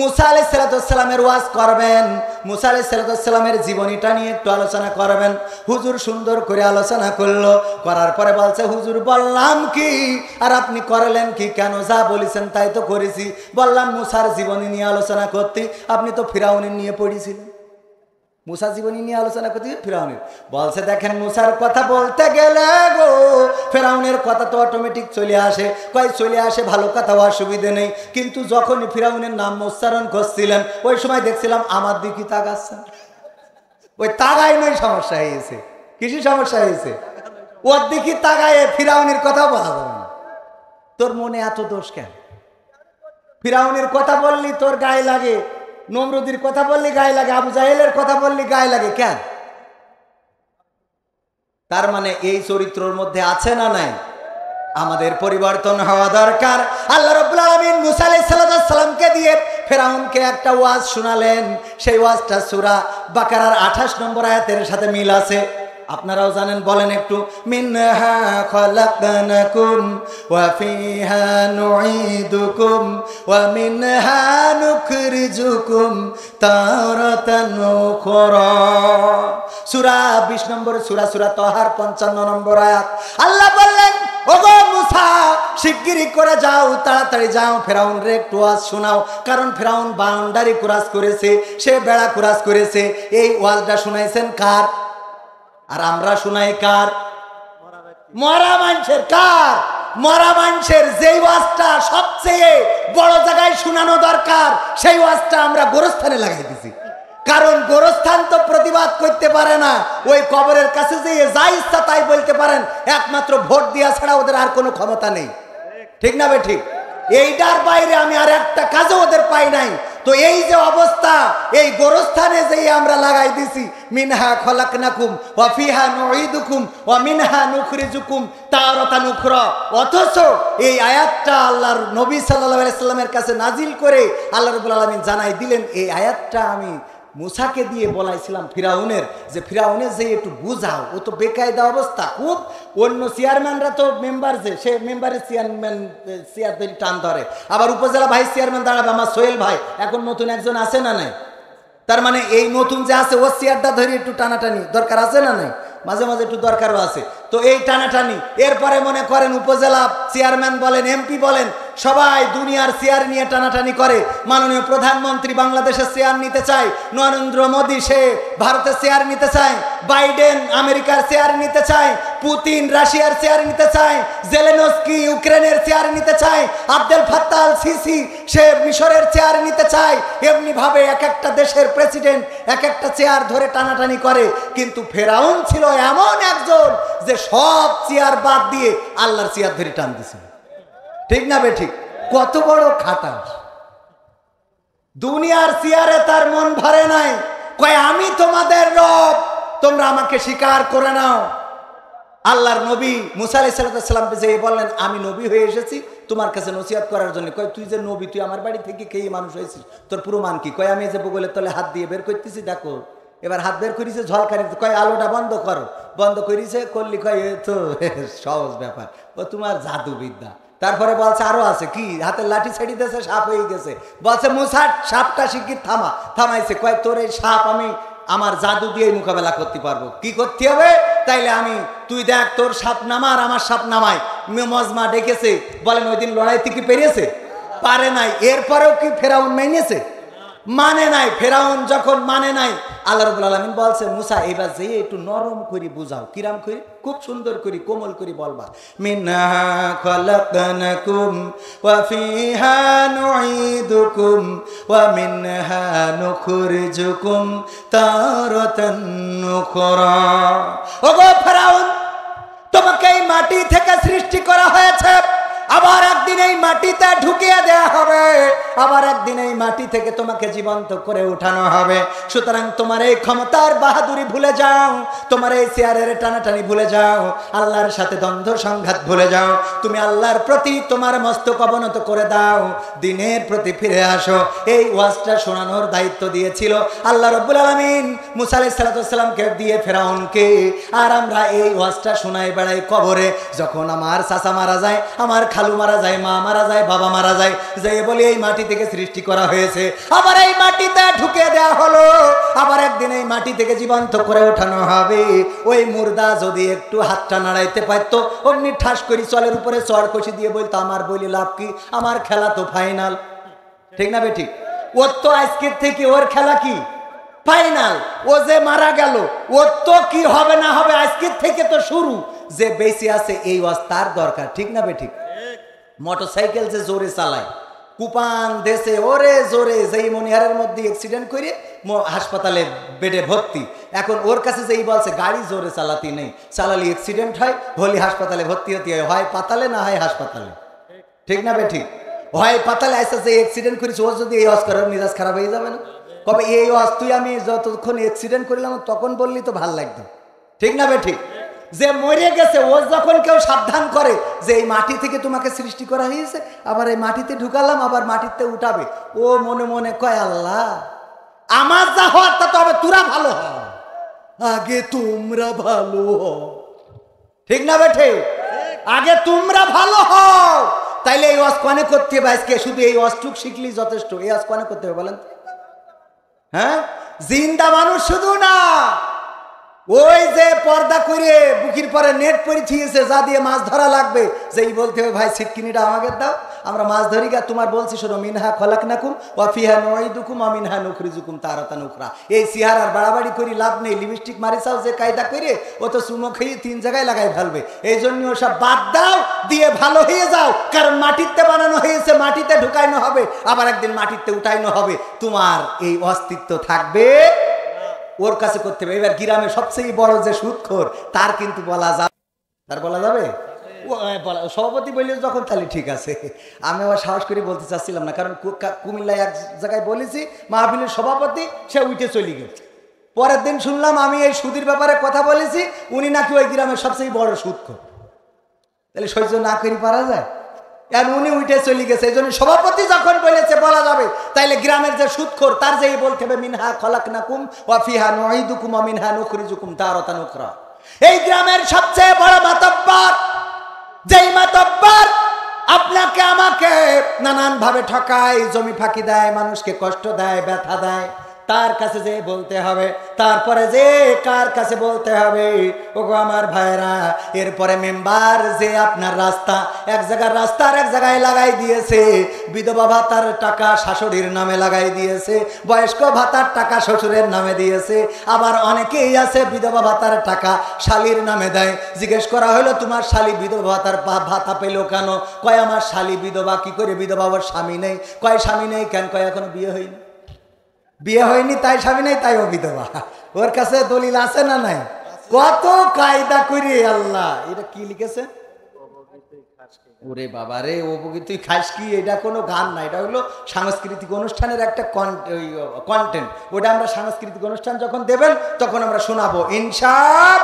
মুসা আলাইহিস সালামের ওয়াজ করবেন, মুসা আলাইহিস সালামের জীবনীটা নিয়ে একটু আলোচনা করবেন। হুজুর সুন্দর করে আলোচনা করলো, করার পরে বলছে হুজুর বললাম কি আর আপনি করলেন কি? কেন? যা বলেছেন তাই তো করেছি। বললাম মুসার জীবনী নিয়ে আলোচনা করতে, আপনি তো ফিরাউনের নিয়ে পড়েছিলেন। মুসা জীবনী নিয়ে আলোচনা করতে ফিরাউনের বলছে দেখেন মুসার কথা বলতে গেলে গো ফিরাউনের কথা তো অটোমেটিক চলে আসে। কয় চলে আসে, ভালো কথা, অসুবিধে নেই। কিন্তু যখন ফিরাউনের নাম উচ্চারণ করছিলেন ওই সময় দেখছিলাম আমার দিকে তাকাচ্ছেন। ওই তাগাই নয় সমস্যা হয়েছে। কিছু সমস্যা হয়েছে? ওর দিকে তাগায়ে ফিরাউনের কথা বলা যাবে না। তোর মনে এত দোষ কেন? ফিরাউনের কথা বললি তোর গায়ে লাগে, নমরুদের কথা বললি গায়ে লাগে, আবু জাহেলের কথা বললি গায়ে লাগে কেন? তার মানে এই চরিত্রের মধ্যে আছে না নাই? আমাদের পরিবর্তন হওয়া দরকার। আল্লাহ রাব্বুল আলামিন মুসা আলাইহিস সালামকে দিয়ে ফিরাউনকে একটা ওয়াজ শোনালেন। সেই ওয়াজটা সূরা বাকারার 28 নম্বর আয়াতের সাথে মিল আছে। আপনারাও জানেন, বলেন একটু। মিনহা খালাকনাকুম ওয়া ফিহা নুঈদুকুম ওয়া মিনহা নুখরিজুকুম তারাতান উখরা। সূরা 20 নম্বর সূরা তাহার 55 নম্বর আয়াত। আল্লাহ বললেন, ওগো মুসা শিগগিরই করে যাও, তাড়াতাড়ি যাও, ফিরাউন রে একটু ওয়াজ শোনাও। কারণ ফিরাউন বাউন্ডারি ক্রস করেছে, সে বেড়া ক্রস করেছে। এই ওয়াজটা শুনাইছেন কার? আর আমরা শুনাই কার? মরা মানুষের। কার? মরা মানুষের। যেই ওয়াজটা সবচেয়ে বড় জায়গায় শোনানো দরকার সেই ওয়াজটা আমরা গোরস্থানে লাগাই দিছি। কারণ গোরস্থান তো প্রতিবাদ করতে পারে না, ওই কবরের কাছে যেয়ে যা ইচ্ছা তাই বলতে পারেন, একমাত্র ভোট দেওয়া ছাড়া ওদের আর কোনো ক্ষমতা নেই। ঠিক না বে ঠিক? এইটার বাইরে আমি আর একটা কাজও ওদের পাই নাই। তো এই যে অবস্থা, এই গোরস্থানে যেই আমরা লাগাই দিছি, মিনহা খলাকনাকুম ওয়া ফিহা নুঈদুকুম ওয়া মিনহা নুখরিজুকুম তারাতান উখরা। অথচ এই আয়াতটা আল্লাহর নবী সাল্লাল্লাহু আলাইহি সাল্লামের কাছে নাজিল করে আল্লাহ রাব্বুল আলামিন জানাই দিলেন। এই আয়াতটা আমি মুসাকে দিয়ে বলাইছিলাম ফিরাউনের, যে ফিরাউনের যে একটু বুঝাও, ও তো বেকায়দা অবস্থা খুব। অন্য চেয়ারম্যানরা তো মেম্বার, যে সে মেম্বারের চেয়ারম্যান চেয়ার ধরে টান ধরে। আবার উপজেলা ভাইস চেয়ারম্যান দাঁড়াবে আমার সোহেল ভাই, এখন নতুন একজন আছে না নাই? তার মানে এই নতুন যে আছে ও চেয়ারটা ধরে একটু টানাটানি দরকার আছে না নাই? মাঝে মাঝে একটু দরকারও আছে। তো এই টানাটানি, এরপরে মনে করেন উপজেলা চেয়ারম্যান বলেন, এমপি বলেন, সবাই দুনিয়ার চেয়ার নিয়ে টানাটানি করে। মাননীয় প্রধানমন্ত্রী বাংলাদেশের চেয়ার নিতে চায়, নরেন্দ্র মোদী সে ভারতের চেয়ার নিতে চায়, বাইডেন আমেরিকার চেয়ার নিতে চায়, পুতিন রাশিয়ার চেয়ার নিতে চায়, জেলেনস্কি ইউক্রেনের চেয়ার নিতে চায়, আব্দুল ফাত্তাহ আল সিসি সে মিশরের চেয়ার নিতে চায়। এমনি ভাবে এক একটা দেশের প্রেসিডেন্ট এক একটা চেয়ার ধরে টানাটানি করে। কিন্তু ফেরাউন ছিল এমন একজন যে সব চেয়ার বাদ দিয়ে আল্লাহর চেয়ার ধরে টান দিয়েছিল। ঠিক না বে ঠিক? কত বড় খাটাস! দুনিয়ার চেয়ারে তার মন ভরে নাই, কয় আমি তোমাদের রব, তোমরা আমাকে স্বীকার করে নাও। আল্লাহর নবী মুসা আলাইহিস সালামকে যে বললেন আমি নবী হয়ে এসেছি তোমার কাছে নসিহত করার জন্য। কয় তুই যে নবী, তুই আমার বাড়ি থেকে খেয়ে মানুষ হয়েছিস, তোর প্রমাণ কি? কয় আমি যে বগলের তলে হাত দিয়ে বের করতেছি, দেখো। এবার হাত বের করেছে ঝলকানি, কয় আলোটা বন্ধ করো, বন্ধ করেছে, করলি, কয় এ তো সহজ ব্যাপার, ও তোমার জাদুবিদ্যা। তারপরে বলছে আরো আছে, কি? হাতের লাঠি ছেড়ে দিয়েছে, সাপ হয়ে গেছে। বলছে মুসা সাপটা শিগগির থামা। থামাইছে, কয় তোর এই সাপ আমি আমার জাদু দিয়ে মোকাবেলা করতে পারবো। কি করতে হবে? তাইলে আমি, তুই দেখ তোর সাপ নামা আর আমার সাপ নামায়। মজমা ডেকেছে, বলেন ওই দিন লড়াইতে কি পেরেছে? পারে নাই। এরপরেও কি ফেরাউন মেনেছে? মানে নাই। ফেরাউন যখন মানে নাই, আল্লাহ রাব্বুল আলামিন বলছে মুসা এবার যে একটু নরম করে বুঝাও। কিরাম করে? খুব সুন্দর করে কোমল করে বলবা, মিনহা খালাকনাকুম ওয়া ফিহা নুঈদুকুম ওয়া মিনহা নুখরিজুকুম তারাতান নুখরা। ওগো ফেরাউন, তোমাকে এই মাটি থেকে সৃষ্টি করা হয়েছে, আবার একদিন এই মাটিতে ঢুকিয়ে দেয়া হবে, আবার একদিন এই মাটি থেকে তোমাকে জীবন্ত করে উঠানো হবে। সুতরাং তোমার এই ক্ষমতার বাহাদুরি ভুলে যাও, তোমার এই চেয়ারের টানাটানি ভুলে যাও, আল্লাহর সাথে দ্বন্দ্ব সংঘাত ভুলে যাও। তুমি আল্লাহর প্রতি তোমার মস্তক অবনত করে দাও, দিনের প্রতি ফিরে আসো। এই ওয়াজটা শোনানোর দায়িত্ব দিয়েছিল আল্লাহ রাব্বুল আলামিন মুসা আলাইহিস সালামকে দিয়ে ফেরাউনকে। আর আমরা এই ওয়াজটা শোনাই বেড়াই কবরে। যখন আমার চাচা মারা যায়, আমার খালু মারা যায়, মা মারা যায়, বাবা মারা যায়, যে বলি এই মাটি থেকে সৃষ্টি করা হয়েছে, আবার এই মাটিতে ঢুকে দেওয়া হলো, আবার একদিন এই মাটি থেকে জীবন্ত করে ওঠানো হবে। ওই মুর্দা যদি একটু হাতটা নাড়াইতে পারতো, অমনি ঠাস করি চলের উপরে চর কষি দিয়ে বলতো আমার বলি লাভ কি, আমার খেলা তো ফাইনাল। ঠিক না বে ঠিক? ওর তো আজকের থেকে ওর খেলা কি ফাইনাল। ও যে মারা গেল, ওর তো কি হবে না হবে আজকের থেকে তো শুরু। যে বেঁচে আছে এই ওয়াজ তার দরকার। ঠিক না বে ঠিক? মোটরসাইকেল যে জোরে চালায়, কুপান দেশে ওরে জোরে, যেই মনিহারের মধ্যে অ্যাক্সিডেন্ট করে হাসপাতালে বেডে ভর্তি। এখন ওর কাছে যেই বলছে গাড়ি জোরে চালাতে নেই, চালালে অ্যাক্সিডেন্ট হয়, হলি হাসপাতালে ভর্তি হতে হয় পাতালে না হয় হাসপাতালে। ঠিক না বে ঠিক? হয় পাতালে আসতে যে অ্যাক্সিডেন্ট করেছে, ও যদি এই ওয়াজ করার মেজাজ খারাপ হয়ে যাবে না? কবে এই ওয়াজ তুই আমি যতক্ষণ অ্যাক্সিডেন্ট করলাম তখন বললি তো ভাল লাগতো। ঠিক না বে ঠিক? যে মরে গেছে ও যখন কেউ সাবধান করে যে এই মাটি থেকে তোমাকে সৃষ্টি করা হয়েছে, আবার এই মাটিতে ঢুকালাম, আবার মাটিতে উঠাবে, ও মনে মনে কয় আল্লাহ আমার যা হওয়ার তা তো হবে, তোরা ভালো হ, আগে তোমরা ভালো হও। ঠিক না বেঠে? আগে তোমরা ভালো হও। তাইলে এই ওয়াজ কোনে করতে হবে আজকে? শুধু এই ওয়াজটুক শিখলি যথেষ্ট? এই ওয়াজ কোনে করতে হবে বলেন? হ্যাঁ, জিন্দা মানুষ শুধু না, ওই যে পর্দা করে বুকির পরে নেট পরে থিয়েছে যা দিয়ে মাছ ধরা লাগবে, যেই বলতে হবে ভাই ছিটকিনিটা আমাকে দাও, আমরা মাছ ধরি গা। তোমার বলছি শোনো, মিনহা খলাকনাকুম ওয়া ফিহা নুঈদুকুম ওয়া মিনহা নুখরিজুকুম তারাতান উখরা। এই সিহারার বাড়াবাড়ি করি লাভ নেই। লিপস্টিক মারিছাও যে কায়দা করে, ও তো চুমো খেয়ে 3 জায়গায় লাগাই ফেলবে। এই জন্য ওসব বাদ দাও, দিয়ে ভালো হয়ে যাও। কারণ মাটিতে বানানো হয়েছে, মাটিতে ঢুকাইনো হবে, আবার একদিন মাটিতে উঠাইনো হবে। তোমার এই অস্তিত্ব থাকবে ওর কাছে করতে হবে। এবার গ্রামে সবচেয়ে বড় যে সুদখোর, তার কিন্তু বলা যাবে, তার বলা যাবে? সভাপতি বললে যখন, তাহলে ঠিক আছে। আমি আবার সাহস করে বলতে চাচ্ছিলাম না, কারণ কুমিল্লায় এক জায়গায় বলেছি মাহফিলের সভাপতি, সে উঠে চলে গেছে। পরের দিন শুনলাম আমি এই সুদের ব্যাপারে কথা বলেছি, উনি নাকি ওই গ্রামের সবচেয়ে বড় সুদখোর। তাহলে সহ্য না করে পারা যায়? আর উনি উঠে চলে গেছে। এই জন্য সভাপতি যখন বলেছে বলা যাবে, তাইলে গ্রামের যে সুদখোর তার যেই বলতে হবে মিনহা খলাকনাকুম ওয়া ফিহা নুঈদুকুম ওয়া মিনহা নুখরিজুকুম তারাতান উখরা। এই গ্রামের সবচেয়ে বড় মাতব্বর, যেই মাতব্বর আপনাকে আমাকে নানান ভাবে ঠকায়, জমি ফাঁকি দেয়, মানুষকে কষ্ট দেয়, ব্যথা দেয়, তার কাছে যে বলতে হবে, তারপরে যে কার কাছে বলতে হবে। ওগো আমার ভাইরা, এরপরে মেম্বার যে আপনার রাস্তা এক জায়গার রাস্তা আর এক জায়গায় লাগাই দিয়েছে, বিধবা ভাতার টাকা শাশুড়ির নামে লাগাই দিয়েছে, বয়স্ক ভাতার টাকা শ্বশুরের নামে দিয়েছে, আবার অনেকেই আছে বিধবা ভাতার টাকা শালির নামে দেয়। জিজ্ঞেস করা হলো তোমার শালি বিধবা ভাতার ভাতা পেলো কেন? কয় আমার শালি বিধবা। কি করে বিধবা? ওর স্বামী নেই। কয় স্বামী নেই কেন? কয় এখনো বিয়ে হয়নি। বিয়ে হয়নি তাই স্বামী নেই, তাই ও বিধবা। ওর কাছে দলিল আছে না নাই? কত কায়দা করি আল্লাহ। এটা কি লিখেছে? ওরে বাবা রে, ও তুই খাস কি? এটা কোনো গান না, এটা হলো সাংস্কৃতিক অনুষ্ঠানের একটা কন্টেন্ট। ওটা আমরা সাংস্কৃতিক অনুষ্ঠান যখন দেবেন তখন আমরা শোনাবো ইনশাআল্লাহ।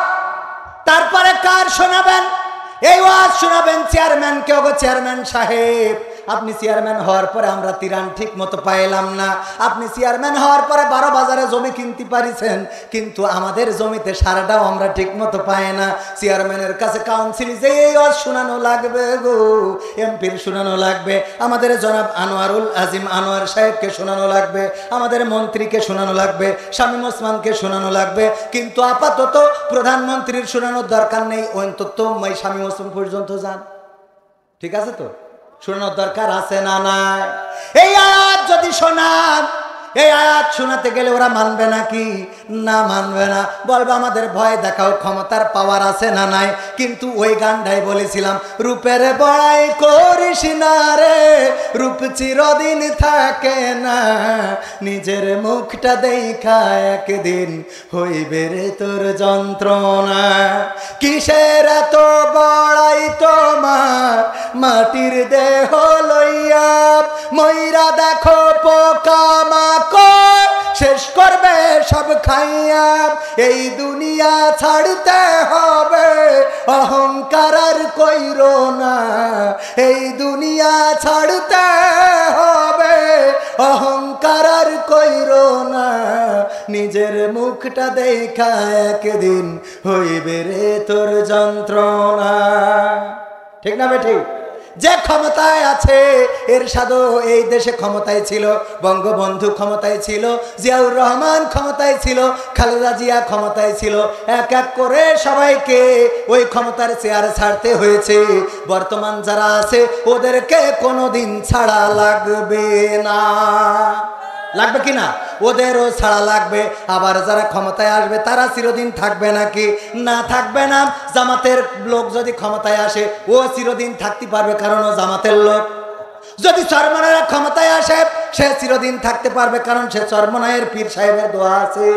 তারপরে কার শোনাবেন? এই ওয়াজ শোনাবেন চেয়ারম্যান কে। ওগো চেয়ারম্যান সাহেব, আপনি চেয়ারম্যান হওয়ার পরে আমরা তিরান ঠিক মতো পাইলাম না। আপনি চেয়ারম্যান হওয়ার পরে 12 বাজারে জমি কিনতে পারিছেন, কিন্তু আমাদের জমিতে সারাটাও আমরা ঠিক মতো পাই না। চেয়ারম্যানের কাছে কাউন্সিল যে ওয়াজ শোনানো লাগবে গো, এমপির শোনানো লাগবে, আমাদের জনাব আনোয়ারুল আজিম আনোয়ার সাহেবকে শোনানো লাগবে, আমাদের মন্ত্রীকে শোনানো লাগবে, শামীম ওসমানকে শোনানো লাগবে, কিন্তু আপাতত প্রধানমন্ত্রীর শোনানোর দরকার নেই। অন্তত শামীম ওসমান পর্যন্ত যান। ঠিক আছে তো? শোনানোর দরকার আছে না নাই? এই আয়াত যদি শোনান, এই আয়াত শোনাতে গেলে ওরা মানবে নাকি? না, মানবে না। বলবে আমাদের ভয় দেখাও, ক্ষমতার পাওয়ার আছে না নাই? কিন্তু ওই গানটাই বলেছিলাম, রূপের বড়াই করিস না রে, রূপ চিরদিন থাকে না, নিজের মুখটা দেখা একদিন হইবে রে তোর যন্ত্রণা। কিসের এত বড়াই তোমার, মাটির দেহ লইয়া ময়রা দেখো পোকামাকড় শেষ করবে সব খাইয়া। এই দুনিয়া ছাড়তে হবে, অহংকার আর কইরো না, এই দুনিয়া ছাড়তে হবে, অহংকার আর কইরো না, নিজের মুখটা দেখা একদিন হইবে রে তোর যন্ত্রণা। ঠিক না বেঠিক? যে ক্ষমতায় আছে, এরশাদও এই দেশে ক্ষমতায় ছিল, বঙ্গবন্ধু ক্ষমতায় ছিল, জিয়াউর রহমান ক্ষমতায় ছিল, খালেদা জিয়া ক্ষমতায় ছিল। এক এক করে সবাইকে ওই ক্ষমতার চেয়ার ছাড়তে হয়েছে। বর্তমান যারা আছে ওদেরকে কোনোদিন ছাড়া লাগবে না। লাগবে কি না? ওদেরও ছাড়া লাগবে। আবার যারা ক্ষমতায় আসবে তারা চিরদিন থাকবে নাকি? না, থাকবে না। জামাতের লোক যদি ক্ষমতায় আসে ও চিরদিন থাকতে পারবে, কারণ ও জামাতের লোক। যদি চরমনায়ের ক্ষমতায় আসে সে চিরদিন থাকতে পারবে, কারণ সে চরমনায়ের পীর সাহেবের দোয়া আছে।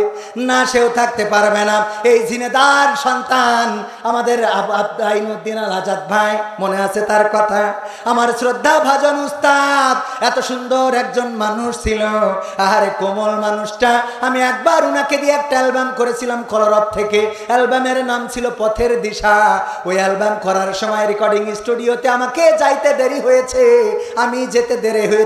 না, সেও থাকতে পারবে না। এই জিনেদার সন্তান আমাদের আইনুদ্দিন আল আজাদ ভাই, মনে আছে তার কথা? আমার শ্রদ্ধা ভাজন উস্তাদ, এত সুন্দর একজন মানুষ ছিল, আহারে কোমল মানুষটা। আমি একবার উনাকে দিয়ে একটা অ্যালবাম করেছিলাম কলরব থেকে। অ্যালবামের নাম ছিল পথের দিশা। ওই অ্যালবাম করার সময় রেকর্ডিং স্টুডিওতে আমাকে যাইতে দেরি হয়েছে, আমি যেতে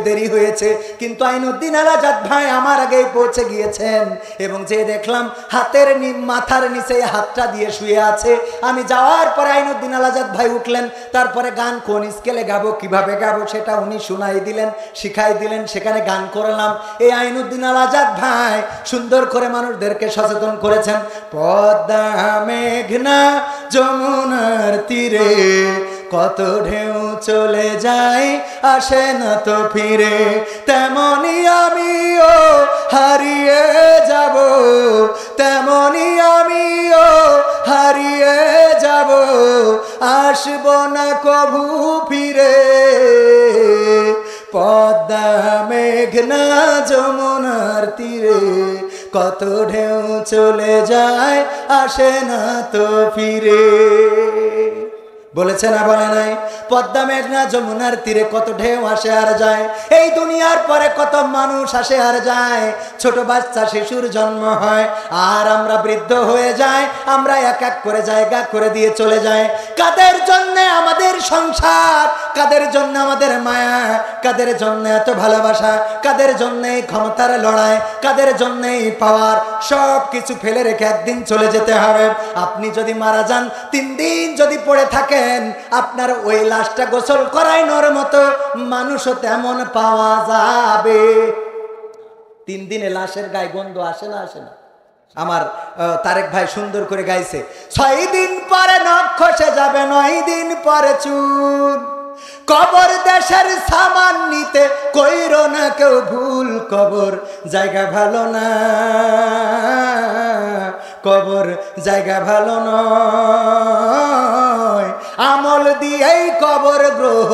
দেরি হয়েছে, কিন্তু আইনুদ্দিন আল আজাদ ভাই আমার আগেই পৌঁছে গিয়েছেন। এবং যে দেখলাম হাতের মাথার নিচে হাতটা দিয়ে শুয়ে আছে। আমি যাওয়ার পরে আইনুদ্দিন আল আজাদ ভাই উঠলেন, তারপরে গান কোন স্কেলে গাবো, কিভাবে গাবো সেটা উনি শুনাই দিলেন, শিখাই দিলেন, সেখানে গান করলাম। এই আইনুদ্দিন আল আজাদ ভাই সুন্দর করে মানুষদেরকে সচেতন করেছেন। পদ্মা মেঘনা যমুনার তীরে কত ঢেউ চলে যায়, আসে না তো ফিরে, তেমনি আমিও হারিয়ে যাব, তেমনি আমিও হারিয়ে যাব, আসব না কভু ফিরে। পদ্মা মেঘনা যমুনার তীরে কত ঢেউ চলে যায়, আসে না তো ফিরে। বলেছে না বলে নাই? পদ্মা মেঘনা যমুনার তীরে কত ঢেউ আসে আর যায়। এই দুনিয়ার পরে কত মানুষ আসে আর যায়। ছোট বাচ্চা শিশুর জন্ম হয় আর আমরা বৃদ্ধ হয়ে যাই। আমরা এক এক করে জায়গা করে দিয়ে চলে যাই। কাদের জন্য আমাদের সংসার, কাদের জন্য আমাদের মায়া, কাদের জন্য এত ভালোবাসা, কাদের জন্য এই ক্ষমতার লড়াই, কাদের জন্য এই পাওয়ার, সব কিছু ফেলে রেখে একদিন চলে যেতে হবে। আপনি যদি মারা যান, 3 দিন যদি পড়ে থাকে, আপনার ওই লাশটা গোসল করানোর মতো মানুষও তেমন পাওয়া যাবে। 3 দিনে লাশের গায়ে গন্ধ আসে না আসে না? আমার তারেক ভাই সুন্দর করে গাইছে, 6 দিন পরে নখ খসে যাবে, 9 দিন পরে চুল, কবর দেশের সামান নিতে কইরো না কেউ ভুল, কবর জায়গা ভালো না, কবর জায়গা ভালো নয়, আমল দিয়েই কবর গ্রহ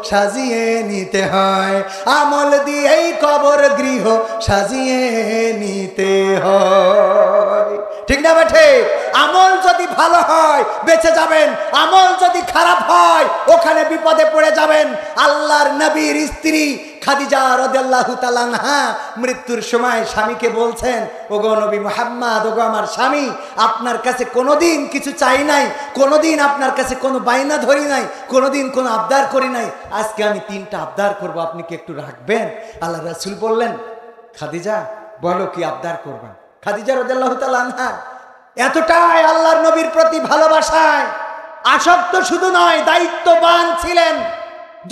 সাজিয়ে নিতে হয়, আমল দিয়েই কবর গৃহ সাজিয়ে নিতে হয়। ঠিক না বেঠে? আমল যদি ভালো হয় বেঁচে যাবেন, আমল যদি খারাপ হয় ওখানে বিপদে পড়ে যাবেন। আল্লাহর নবীর স্ত্রী খাদিজা রাদিয়াল্লাহু তাআলা আনহা মৃত্যুর সময় স্বামীকে বলছেন, ওগো নবী মুহাম্মদ, ওগো আমার স্বামী, আপনার কাছে কোনোদিন কিছু চাই নাই, কোনোদিন আপনার কাছে কোনো বায়না ধরি নাই, কোনোদিন কোনো আবদার করি নাই, আজকে আমি 3টা আবদার করব, আপনি কি একটু রাখবেন? আল্লাহ রাসূল বললেন, খাদিজা বলো কি আবদার করবেন? খাদিজা রাদিয়াল্লাহু তাআলা আনহা এতটাই আল্লাহর নবীর প্রতি ভালোবাসায় আসক্ত শুধু নয়, দায়িত্ববান ছিলেন।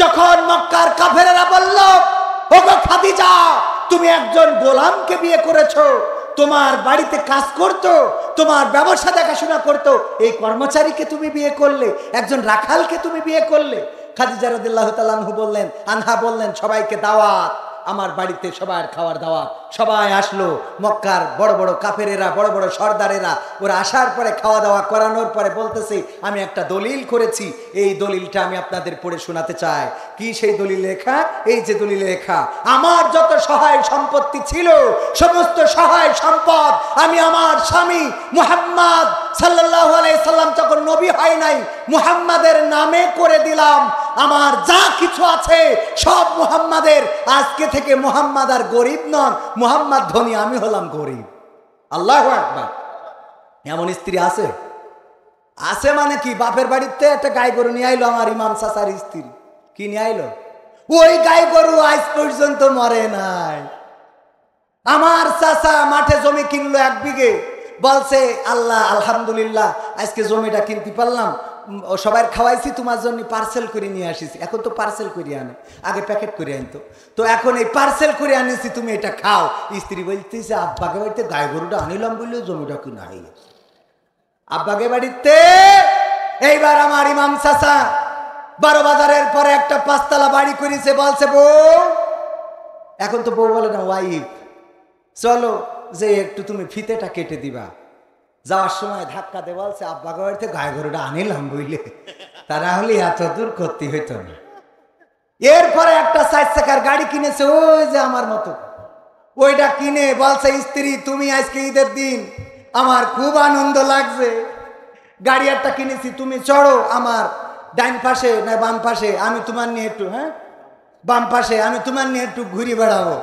যখন মক্কার কাফেরেরা বলল, ওগো খাদিজা, তুমি একজন গোলামকে বিয়ে করেছো, তোমার বাড়িতে কাজ করতো, তোমার ব্যবসা দেখাশোনা করতো, এই কর্মচারীকে তুমি বিয়ে করলে, একজন রাখালকে তুমি বিয়ে করলে। খাদিজা রাদিয়াল্লাহু তাআলা আনহা বললেন, সবাইকে দাওয়াত, আমার বাড়িতে সবার খাওয়ার দাওয়াত। সবাই আসলো, মক্কার বড় বড় কাফেরেরা, বড় বড় সর্দারেরা, ওরা আসার পরে খাওয়া দাওয়া করানোর পরে বলতেছে, আমি একটা দলিল করেছি, এই দলিলটা আমি আপনাদের পড়ে শোনাতে চাই। কি সেই দলিল লেখা? এই যে দলিল লেখা, আমার যত সহায় সম্পত্তি ছিল, সমস্ত সহায় সম্পদ আমি আমার স্বামী মুহাম্মদ সাল্লাল্লাহু আলাইহি সাল্লাম যখন নবী হয় নাই, মুহাম্মাদের নামে করে দিলাম। আমার যা কিছু আছে সব মুহাম্মাদের। আজকে থেকে মুহাম্মদ আর গরিব নন, মুহাম্মদ ধনী, আমি হলাম গরিব। আল্লাহু আকবার। এমন স্ত্রী আছে? আছে মানে কি? বাপের বাড়িতে একটা গাই গরু নিয়ে আইলো আমার ইমাম চাচার স্ত্রী। কি নিয়ে আইলো? ওই গাই গরু আজ পর্যন্ত মরে নাই। আমার চাচা মাঠে জমি কিনলো 1 বিঘে, বলছে আল্লাহ আলহামদুলিল্লাহ আজকে জমিটা কিনতে পারলাম, সবাই খাওয়াইছি, তোমার জন্য পার্সেল করে নিয়ে আসিছি। এখন তো পার্সেল করে আনে, আগে প্যাকেট করে আনতো, তো এখন এই পার্সেল করে আনিছি, তুমি এটা খাও। স্ত্রী বলতেছে, আব্বাকে বাড়িতে গাই গরুটা আনিলাম বললেও জমিটা কিনা হয়ে গেছে আব্বাকে বাড়িতে। এইবার আমার ইমাম চাচা 12 বাজারের পরে একটা 5 তলা বাড়ি করেছে, বলছে বউ, এখন তো বউ বলে না, ওয়াইফ, চলো যে একটু তুমি ফিতেটা কেটে দিবা। যাওয়ার সময় ধাক্কা দিয়ে বলছে, আব্বা বাড়িতে গাই গরুটা আনিলাম বুঝলে, তারা হলে এত দূর করতে হইতো না। এরপরে একটা 4 চাকার গাড়ি কিনেছে, ওই যে আমার মতো, ওইটা কিনে বলছে, স্ত্রী তুমি আজকে ঈদের দিন, আমার খুব আনন্দ লাগছে, গাড়ি একটা কিনেছি, তুমি চড়ো আমার ডাইন পাশে না বাম পাশে, আমি তোমার নিয়ে একটু, হ্যাঁ বাম পাশে, আমি তোমার নিয়ে একটু ঘুরি বেড়াবো।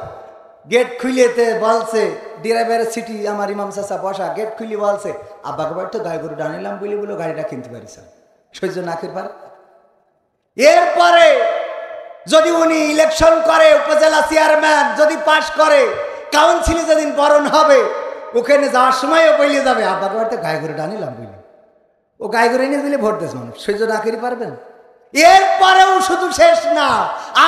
গেট খুলেতে বলছে, ড্রাইভারের সিটি আমার ইমাম চাচা বসা, গেট খুলি বলছে, আব্বাকে বাড়ি তো গাই গরুটা আনিলাম বলে বলে গাড়িটা কিনতে পারিস, সহ্য না করে পারে। এরপরে যদি উনি ইলেকশন করে, উপজেলা চেয়ারম্যান যদি পাশ করে, কাউন্সিলে যেদিন বরণ হবে, ওখানে যাওয়ার সময়ও বলে যাবে, আব্বাকে বাড়িতে গাই গরুটা আনিলাম বলে, ও গাই গরু এনে দিলে ভোট দেশ মানুষ, সহ্য না করে পারবেন। এরপরেও শুধু শেষ না,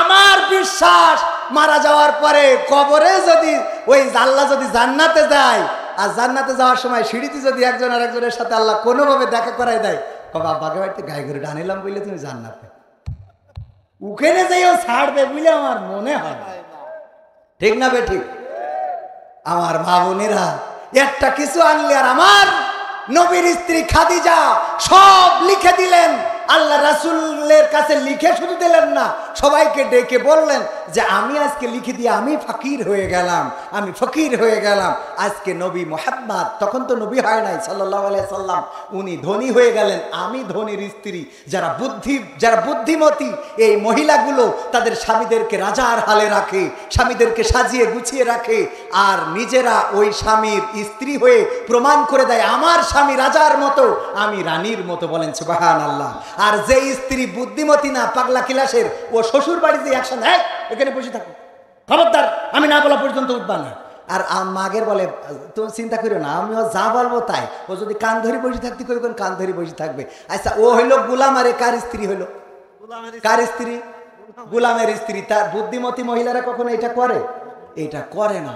আমার বিশ্বাস মারা যাওয়ার পরে কবরে যদি ওই আল্লাহ যদি জান্নাতে যায়, আর জান্নাতে যাওয়ার সময় সিঁড়িতে যদি একজন আর একজনের সাথে আল্লাহ কোনোভাবে দেখা করাই দেয়, বাবা বাগে বাড়িতে গাই গরুটা আনিলাম বললে তুমি জান্নাতে, ওখানে যাইও ছাড়বে বলে আমার মনে হয়। ঠিক না বে ঠিক? আমার মা বোনেরা, একটা কিছু আনলে আর আমার নবীর স্ত্রী খাদিজা সব লিখে দিলেন। আল্লাহ রাসূলের কাছে লিখে শুধু দিলেন না, সবাইকে ডেকে বললেন যে আমি আজকে লিখে দিয়ে আমি ফকির হয়ে গেলাম, আমি ফকির হয়ে গেলাম। আজকে নবী মুহাম্মদ, তখন তো নবী হয় নাই সাল্লাল্লাহু আলাইহি সাল্লাম, উনি ধনী হয়ে গেলেন, আমি ধনীর স্ত্রী। যারা বুদ্ধিমতী এই মহিলাগুলো তাদের স্বামীদেরকে রাজার হালে রাখে, স্বামীদেরকে সাজিয়ে গুছিয়ে রাখে, আর নিজেরা ওই স্বামীর স্ত্রী হয়ে প্রমাণ করে দেয় আমার স্বামী রাজার মতো, আমি রানীর মতো। বলেন সুবহানাল্লাহ। আর যে স্ত্রী বুদ্ধিমতী না, পাগলা কিলাসের, ও শ্বশুর বাড়িতে একসাথে, হ্যাঁ এখানে বসে থাকো, খবরদার আমি না বলা পর্যন্ত উঠবা না। আর মাগের বলে, তো চিন্তা করিও না, আমি ও যা বলবো তাই। ও যদি কান ধরে বসে থাকতে কই, কোন কান ধরে বসে থাকবে। আচ্ছা, ও হইলো গোলাম, আরে কার স্ত্রী হইলো? কার স্ত্রী? গোলামের স্ত্রী। তার বুদ্ধিমতী মহিলারা কখনো এটা করে? এটা করে না।